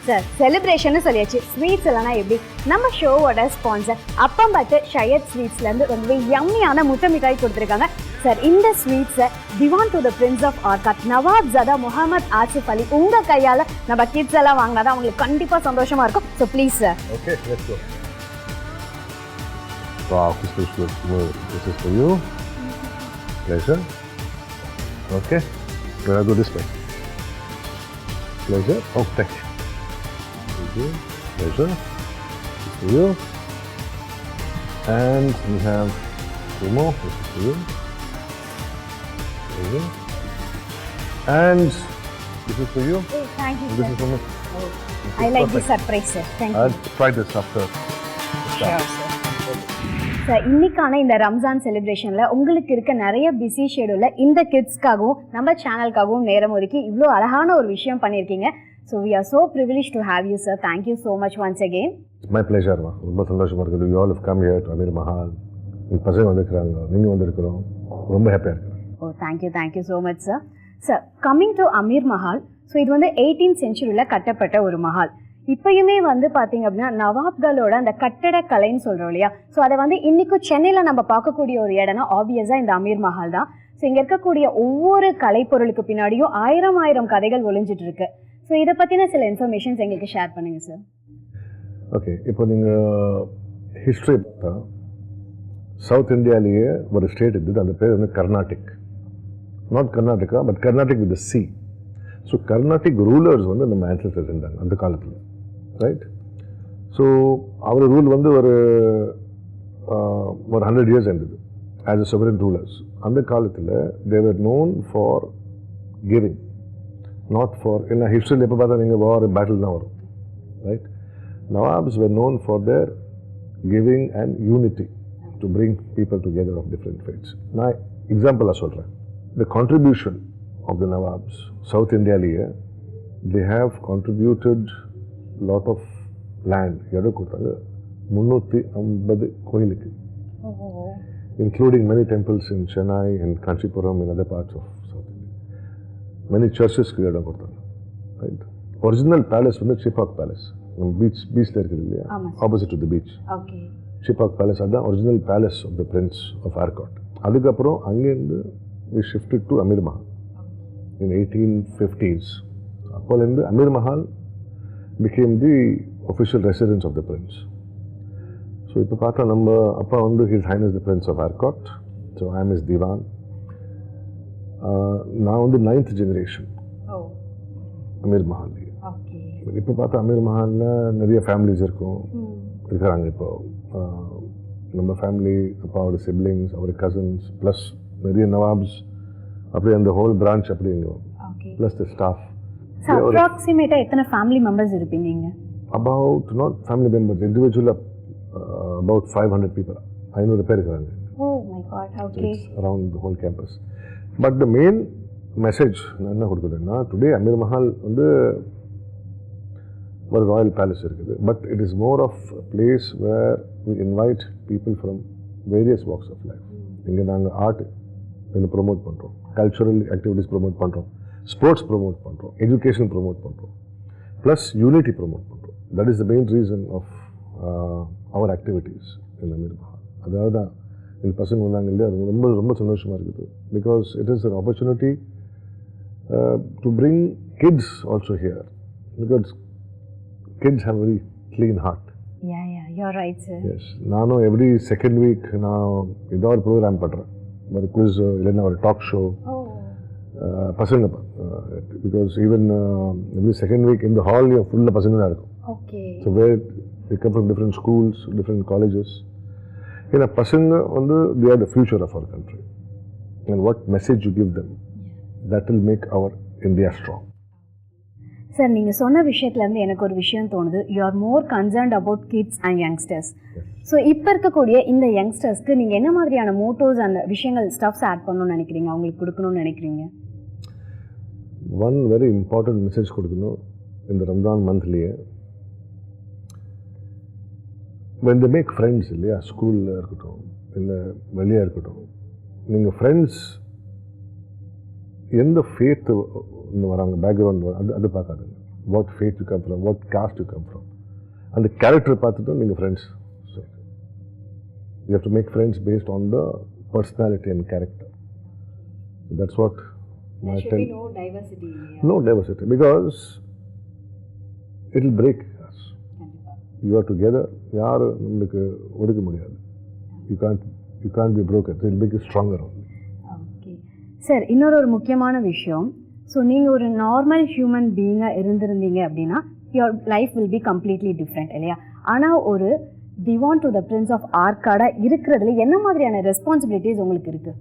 Sir, celebration சொல்லியாச்சு. Sweets இல்லைனா எப்படி? நம்ம ஷோவோட sponsor Appampattu Syed ஸ்வீட்ஸ்லேருந்து ரொம்பவே யம்மியான முட்டை மிட்டாய் கொடுத்துருக்காங்க. சார், இந்த ஸ்வீட்ஸை Dewan to the Prince of Arcot Nawabzada Mohammed Asif Ali உங்கள் கையால் நம்ம கிட்ஸ் எல்லாம் வாங்கினா தான் அவங்களுக்கு கண்டிப்பாக சந்தோஷமாக இருக்கும். So please sir. Okay, let's go. Wow, this is good. This is for you. Pleasure. Okay, we'll go this way. Pleasure. Oh, thank you. Thank you. Pleasure. This is for you. And we have two more. This is for you. Pleasure. And this is for you. Thank you This sir. is for me. I like the surprise sir. Thank you. I'll try this after. Sir, இன்னைக்கான இந்த ரம்ஜான் செலிப்ரேஷனில் உங்களுக்கு இருக்க நிறைய busy ஷெடியூலில் இந்த கிட்ஸ்க்காகவும் நம்ம சேனலுக்காகவும் நேரம் ஒதுக்கி இவ்வளோ அழகான ஒரு விஷயம் பண்ணியிருக்கீங்க. So we are so privilege to have you sir. Thank you so much once again. It's my pleasure, ma. ரொம்ப சந்தோஷமா இருக்குது. You all have come here to Amir Mahal. உங்கள் பசங்க வந்திருக்கிறாங்க, நீங்கள் வந்திருக்கிறோம். ரொம்ப ஹாப்பியாக இருக்கிறேன். Oh, thank you so much sir. Sir coming to Amir Mahal, so இது வந்து 18th செஞ்சுரியில் கட்டப்பட்ட ஒரு மஹால். இப்பயுமே வந்து பார்த்தீங்க அப்படின்னா நவாப்களோட அந்த கட்டடக்கலைன்னு சொல்கிறோம் இல்லையா, ஸோ அதை வந்து இன்றைக்கும் சென்னையில் நம்ம பார்க்கக்கூடிய ஒரு இடம்னா ஆப்வியஸாக இந்த அமீர் மஹால் தான். ஸோ இங்கே இருக்கக்கூடிய ஒவ்வொரு கலைப்பொருளுக்கு பின்னாடியும் ஆயிரம் கதைகள் ஒளிஞ்சிட்டு இருக்கு. ஸோ இதை பற்றின சில இன்ஃபர்மேஷன்ஸ் எங்களுக்கு ஷேர் பண்ணுங்கள் சார். ஓகே, இப்போ நீங்கள் ஹிஸ்ட்ரி பார்த்தா சவுத் இந்தியாவிலேயே ஒரு ஸ்டேட் இருந்தது, அந்த பேர் வந்து Carnatic. Not Karnataka but Carnatic with C. So Carnatic rulers வந்து நம்ம ஆன்சஸ்டர்ஸ் இருந்தாங்க அந்த காலத்தில், ரைட்? ஸோ அவர் ரூல் வந்து ஒரு 100 years இருந்தது ஆஸ் அ sovereign rulers. அந்த காலத்தில் they were known for giving, not for, என்ன ஹிஸ்ட்ரியில் எப்போ பார்த்தா நீங்கள் வார் பேட்டில் தான் வரும், right? Nawabs were known for their giving and unity to bring people together of different faiths. நான் எக்ஸாம்பிளாக சொல்கிறேன். The contribution of the Nawabs, South India, they have contributed lot of land. எவ்வளோ கொடுத்தாங்க? 350 கோயிலுக்கு, including many temples in Chennai and Kanchipuram and other parts of South India. Many churches இடம் கொடுத்தாங்க, right? Original palace வந்து Chepauk Palace. பீச்சில் இருக்குது இல்லையா, opposite to the beach. Chepauk Palace அதுதான் original palace of the Prince of Arcot. அதுக்கப்புறம் அங்கேருந்து we shifted to Amir Mahal in 1850s. அப்போலேருந்து Amir Mahal became the official residence of the prince. So இப்போ பார்த்தா நம்ம அப்பா வந்து His Highness the Prince of Arcot, so I am his divan. நான் வந்து 9th generation அமீர் மஹால். இப்போ பார்த்தா அமீர் மஹாலில் நிறைய ஃபேமிலிஸ் இருக்கிறாங்க. இப்போ நம்ம ஃபேமிலி, அப்பாவோட சிப்ளிங்ஸ், அவர் கசின்ஸ், ப்ளஸ் நிறைய நவாப்ஸ், அப்படியே அந்த ஹோல் பிரான்ச் அப்படி இங்கே ப்ளஸ் த ஸ்டாஃப். அப்ராக்சிமேட்டாக எத்தனை ஃபேமிலி மெம்பர்ஸ் இருப்பீங்க? அபவுட் நாட் ஃபேமிலி மெம்பர்ஸ், இண்டிவிஜுவலாக அபவுட் 500 people, 500 பேர் இருக்கிறாங்க around the whole campus. But the main message நான் என்ன கொடுக்குறேன்னா, டுடே அமீர் மஹால் வந்து ஒரு ராயல் பேலஸ் இருக்குது, but it is more of place where we invite people from various walks of life. இங்கே நாங்கள் ஆர்ட் இங்கே ப்ரொமோட் பண்ணுறோம், கல்ச்சுரல் ஆக்டிவிட்டீஸ் ப்ரொமோட் பண்ணுறோம், ஸ்போர்ட்ஸ் ப்ரொமோட் பண்ணுறோம், எஜுகேஷன் ப்ரொமோட் பண்ணுறோம், ப்ளஸ் யூனிட்டி ப்ரொமோட் பண்ணுறோம். That is the main reason of our activities in Amir Mahal. அதாவது தான் இந்த பசங்க வந்தாங்க இல்லையா, அது ரொம்ப ரொம்ப சந்தோஷமாக இருக்குது. Because it is an opportunity to bring kids also here, because kids have very clean heart. You're right, sir. Yes. நானும் every second week நான் ஏதோ ஒரு ப்ரோக்ராம் பண்ணுறேன், ஒரு குவிஸ் இல்லைன்னா ஒரு டாக் ஷோ பசங்க. Because even every second week இந்த ஹால் ஃபுல்லாக பசங்க தான் இருக்கும். So where they come from different schools, different colleges. ஏன்னா பசங்க வந்து they are the future of our country, and what message you give them, that will make our India strong. Sir, நீங்கள் சொன்ன விஷயத்துலேருந்து எனக்கு ஒரு விஷயம் தோணுது. You are more concerned about kids and youngsters. So இப்போ இருக்கக்கூடிய இந்த யங்ஸ்டர்ஸ்க்கு நீங்கள் என்ன மாதிரியான மோட்டோஸ் அந்த விஷயங்கள் ஸ்டப்ஸ் ஆட் பண்ணணும்னு நினைக்கிறீங்க, அவங்களுக்கு கொடுக்கணும்னு நினைக்கிறீங்க? ஒன் வெரி இம்பார்ட்டன்ட் மெசேஜ் கொடுக்கணும் இந்த ரம்ஜான் மந்த்லேயே. when they make ஃப்ரெண்ட்ஸ் இல்லையா, ஸ்கூலில் இருக்கட்டும் இல்லை வெளியே இருக்கட்டும், நீங்கள் ஃப்ரெண்ட்ஸ் எந்த ஃபேத்து வராங்க, பேக்ரவுண்ட் அது பார்க்காதுங்க. What faith you come from, what caste you come from, அந்த கேரக்டர் பார்த்துட்டு நீங்கள் friends. You have to make friends based on the personality and character. That's what my tell. No diversity, because it will break us. You are together, யாரும் நம்மளுக்கு ஒடுக்க முடியாது. You can't be broken, it will make you stronger only. சார், இன்னொரு முக்கியமான விஷயம். So நீங்கள் ஒரு நார்மல் ஹியூமன் பீயிங்காக இருந்திருந்தீங்க அப்படின்னா your life will be completely different இல்லையா? ஆனால் ஒரு திவான் டு த பிரின்ஸ் ஆஃப் ஆர்காடாக இருக்கிறதுல என்ன மாதிரியான ரெஸ்பான்சிபிலிட்டிஸ் உங்களுக்கு இருக்குது?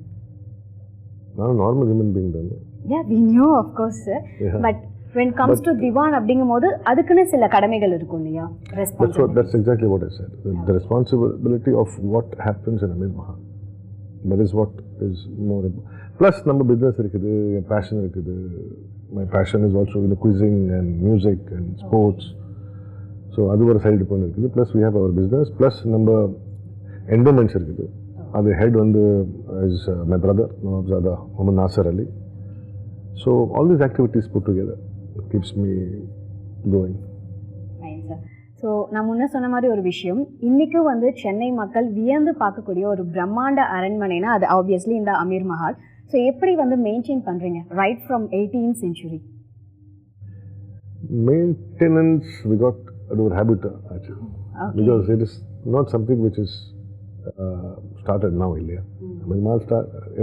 நான் நார்மல் ஹியூமன் பீயிங் தான். we know of course sir, but when comes to divan அப்படிங்கும்போது அதுக்குன்னு சில கடமைகள் இருக்கும் இல்லையா? That's exactly what I said. The responsibility of what happens in Amir Mahal, that is what is more important. Plus நம்ம business இருக்குது, என் fashion இருக்குது. My passion is also in cuisine and music and sports. So அது ஒரு side பண்ணி இருக்குது. Plus we have our business. Plus நம்ம endowments இருக்குது. அது ஹெட் வந்து is my brother Nawab Zada Muhammad Nasir Ali. So all these activities put together keeps me going. Fine sir. So நான் முன்ன சொன்ன மாதிரி ஒரு விஷயம், இன்றைக்கும் வந்து சென்னை மக்கள் வியந்து பார்க்கக்கூடிய ஒரு பிரம்மாண்ட அரண்மனைனா அது ஆப்வியஸ்லி இந்த அமீர் மஹால். ஸோ எப்படி வந்து மெயின்டைன் பண்ணுறீங்க right from 18th century? Maintenance, we got a habit actually. Okay. Because it is not something which is started now, Ilya. Amir Mahal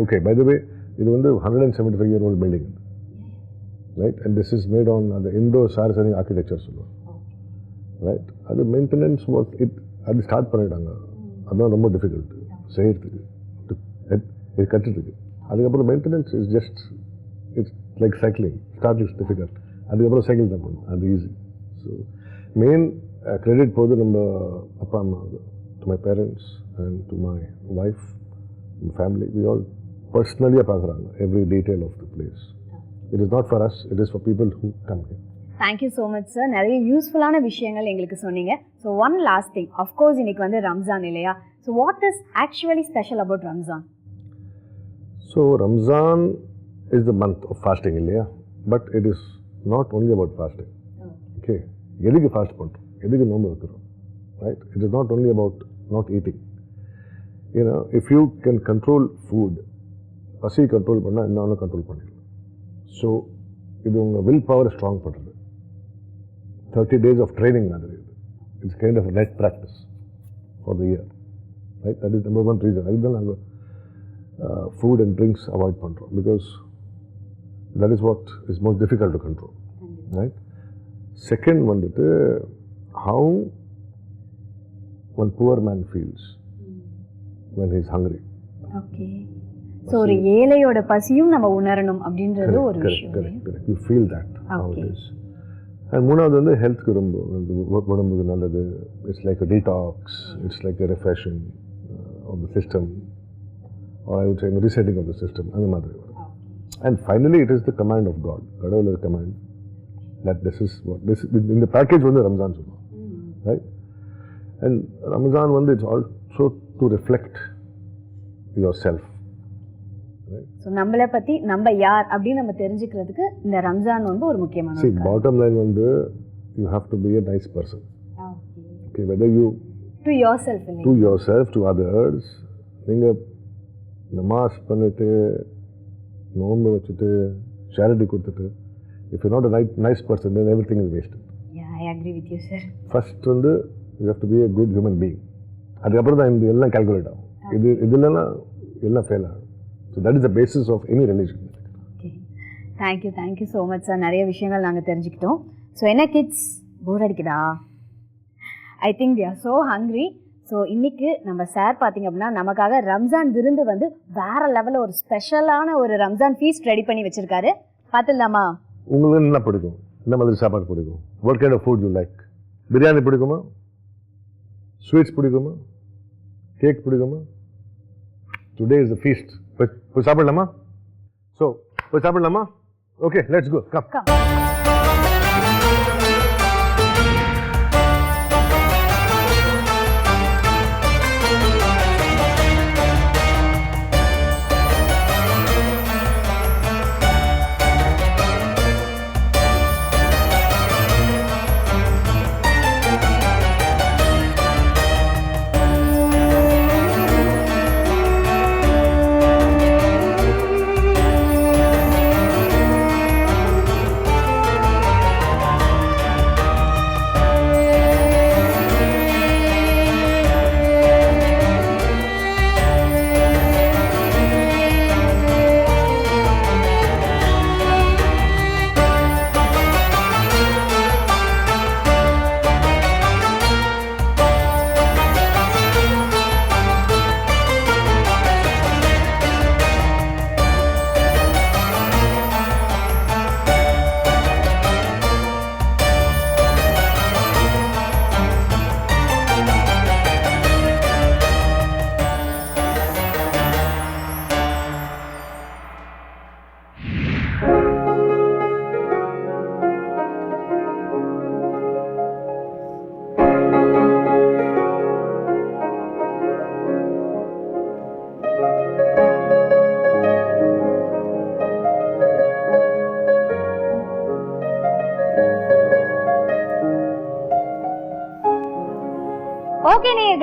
okay, by the way, it is a 175-year-old building. Right? And this is made on the Indo-Saracenic architecture. Right? And the maintenance was, அது start பண்ணிட்டாங்க. அதுதான் ரொம்ப difficult செய்யறதுக்கு, இது கட்டுறதுக்கு. அதுக்கப்புறம் maintenance is just it's like cycling. Start is difficult, அதுக்கப்புறம் cycle தான் பண்ணணும், அது ஈஸி. ஸோ மெயின் கிரெடிட் போது நம்ம அப்பா அம்மா, to my parents and to my wife, family. We all பர்சனலியாக பார்க்குறாங்க every detail of the place. It is not for us, it is for people who come here. Thank you so much sir. நிறைய யூஸ்ஃபுல்லான விஷயங்கள் எங்களுக்கு சொன்னீங்க. So one last thing, of course இன்னைக்கு வந்து ரம்ஜான் இல்லையா? So what is actually special about Ramzan? So Ramzan is the month of fasting இல்லையா? But it is not only about fasting. Okay, எதுக்கு ஃபாஸ்ட் பண்ணுறோம், எதுக்கு நோம்பு வைக்கிறோம்? Right? It is not only about not eating. ஏன்னா if you can control food, பசி control பண்ணால் இன்னொன்று கண்ட்ரோல் பண்ணிடலாம். ஸோ இது உங்கள் வில் பவரை ஸ்ட்ராங் பண்ணுறது. 30 days of training மாதிரி இது. It's kind of net practice for the year. Right? That is number one reason. அதுதான் நாங்கள் ஃபுட் அண்ட் ட்ரிங்க்ஸ் அவாய்ட் பண்ணுறோம். Because that is what is most difficult to control. Right? Second வந்துட்டு, how one poor man feels when he is hungry. Okay, so ஒரு ஏழையோட பசியும் நம்ம உணரணும் அப்படின்றது ஒரு விஷயம். Correct. You feel that nowadays. And மூணாவது வந்து ஹெல்த்துக்கு ரொம்ப உடம்புக்கு நல்லது. It's like a detox, it's like a refreshing of the system, or I would say resetting of the system, அந்த மாதிரி. And finally it is the command of God, கடவுளோட command, that this is what this in the package வந்து ரம்ஜான் சொல்லுவோம். Right? And Ramzan வந்து it's also to reflect yourself. So நம்மளை பற்றி நம்ம யார் அப்படின்னு நம்ம தெரிஞ்சுக்கிறதுக்கு இந்த ரம்ஜான் வந்து ஒரு முக்கியமான See, bottom line வந்து you have to be a nice person. Okay, whether you to your self இல்லை, to yourself, to others. நீங்கள் நமாஸ் பண்ணிட்டு நோம்பு வச்சுட்டு சேரிட்டி கொடுத்துட்டு, if you're not a nice person, then everything is wasted. Yeah, I agree with you, sir. First வந்து you have to be a good human being. அதுக்கப்புறம் தான் இந்த எல்லாம் கால்குலேட் ஆகும். இதெல்லாம் எல்லாம் ஃபெயில் ஆகும். So that is the basis of any religion. Okay. Thank you so much, sir. நிறைய விஷயங்கள் நாங்கள் தெரிஞ்சுக்கிட்டோம். ஸோ என்ன கிட்ஸ், போர் அடிக்குதா? I think we are so hungry. So இன்னைக்கு நம்ம சார் பார்த்தீங்க அப்படின்னா நமக்காக ரம்ஜான் விருந்து வந்து வேற லெவலில் ஒரு ஸ்பெஷலான ஒரு ரம்ஜான் ஃபீஸ்ட் ரெடி பண்ணி வச்சிருக்காரு. பார்த்துடலாமா? உங்களுக்கு என்ன பிடிக்கும்? என்ன மாதிரி சாப்பாடு பிடிக்கும்? What kind of food you like? Biryani பிடிக்குமா? ஸ்வீட்ஸ் பிடிக்குமா? கேக் பிடிக்குமா? Today is the feast. போய் சாப்பிடலாமா? ஸோ போய் சாப்பிடலாமா? Okay, let's go. கம்.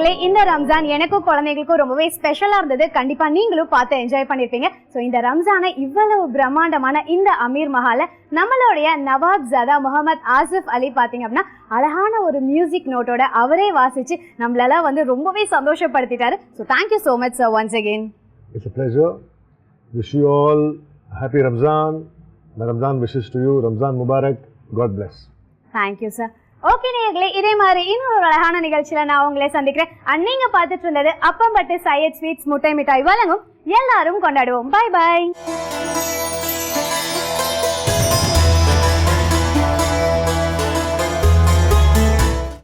நேயர்களே, இந்த ரம்ஜான் எனக்கும் குழந்தைகளுக்கும் ரொம்பவே ஸ்பெஷலா இருந்தது. கண்டிப்பா நீங்களும் பார்த்து என்ஜாய் பண்ணிருப்பீங்க. ஸோ இந்த ரம்ஜானை இவ்வளவு பிரம்மாண்டமான இந்த அமீர் மஹால நம்மளுடைய நவாப் ஜாதா முகமது ஆசிஃப் அலி பார்த்தீங்க அப்படின்னா அழகான ஒரு மியூசிக் நோட்டோட அவரே வாசிச்சு நம்மளெல்லாம் வந்து ரொம்பவே சந்தோஷப்படுத்திட்டாரு. So thank you so much sir once again. It's a pleasure. Wish you all happy Ramzan. My Ramzan wishes to you. Ramzan Mubarak. God bless. Thank you sir. Okay நேயர்களே, இதே மாதிரி இன்னொரு அழகான நிகழ்ச்சியில நான் உங்களே சந்திக்கிறேன். நீங்க பார்த்துட்டு இருந்தது அப்பம்பட்டு சையத் ஸ்வீட்ஸ் முட்டை மிட்டாய் வழங்கும் எல்லாரும் கொண்டாடுவோம். Bye bye.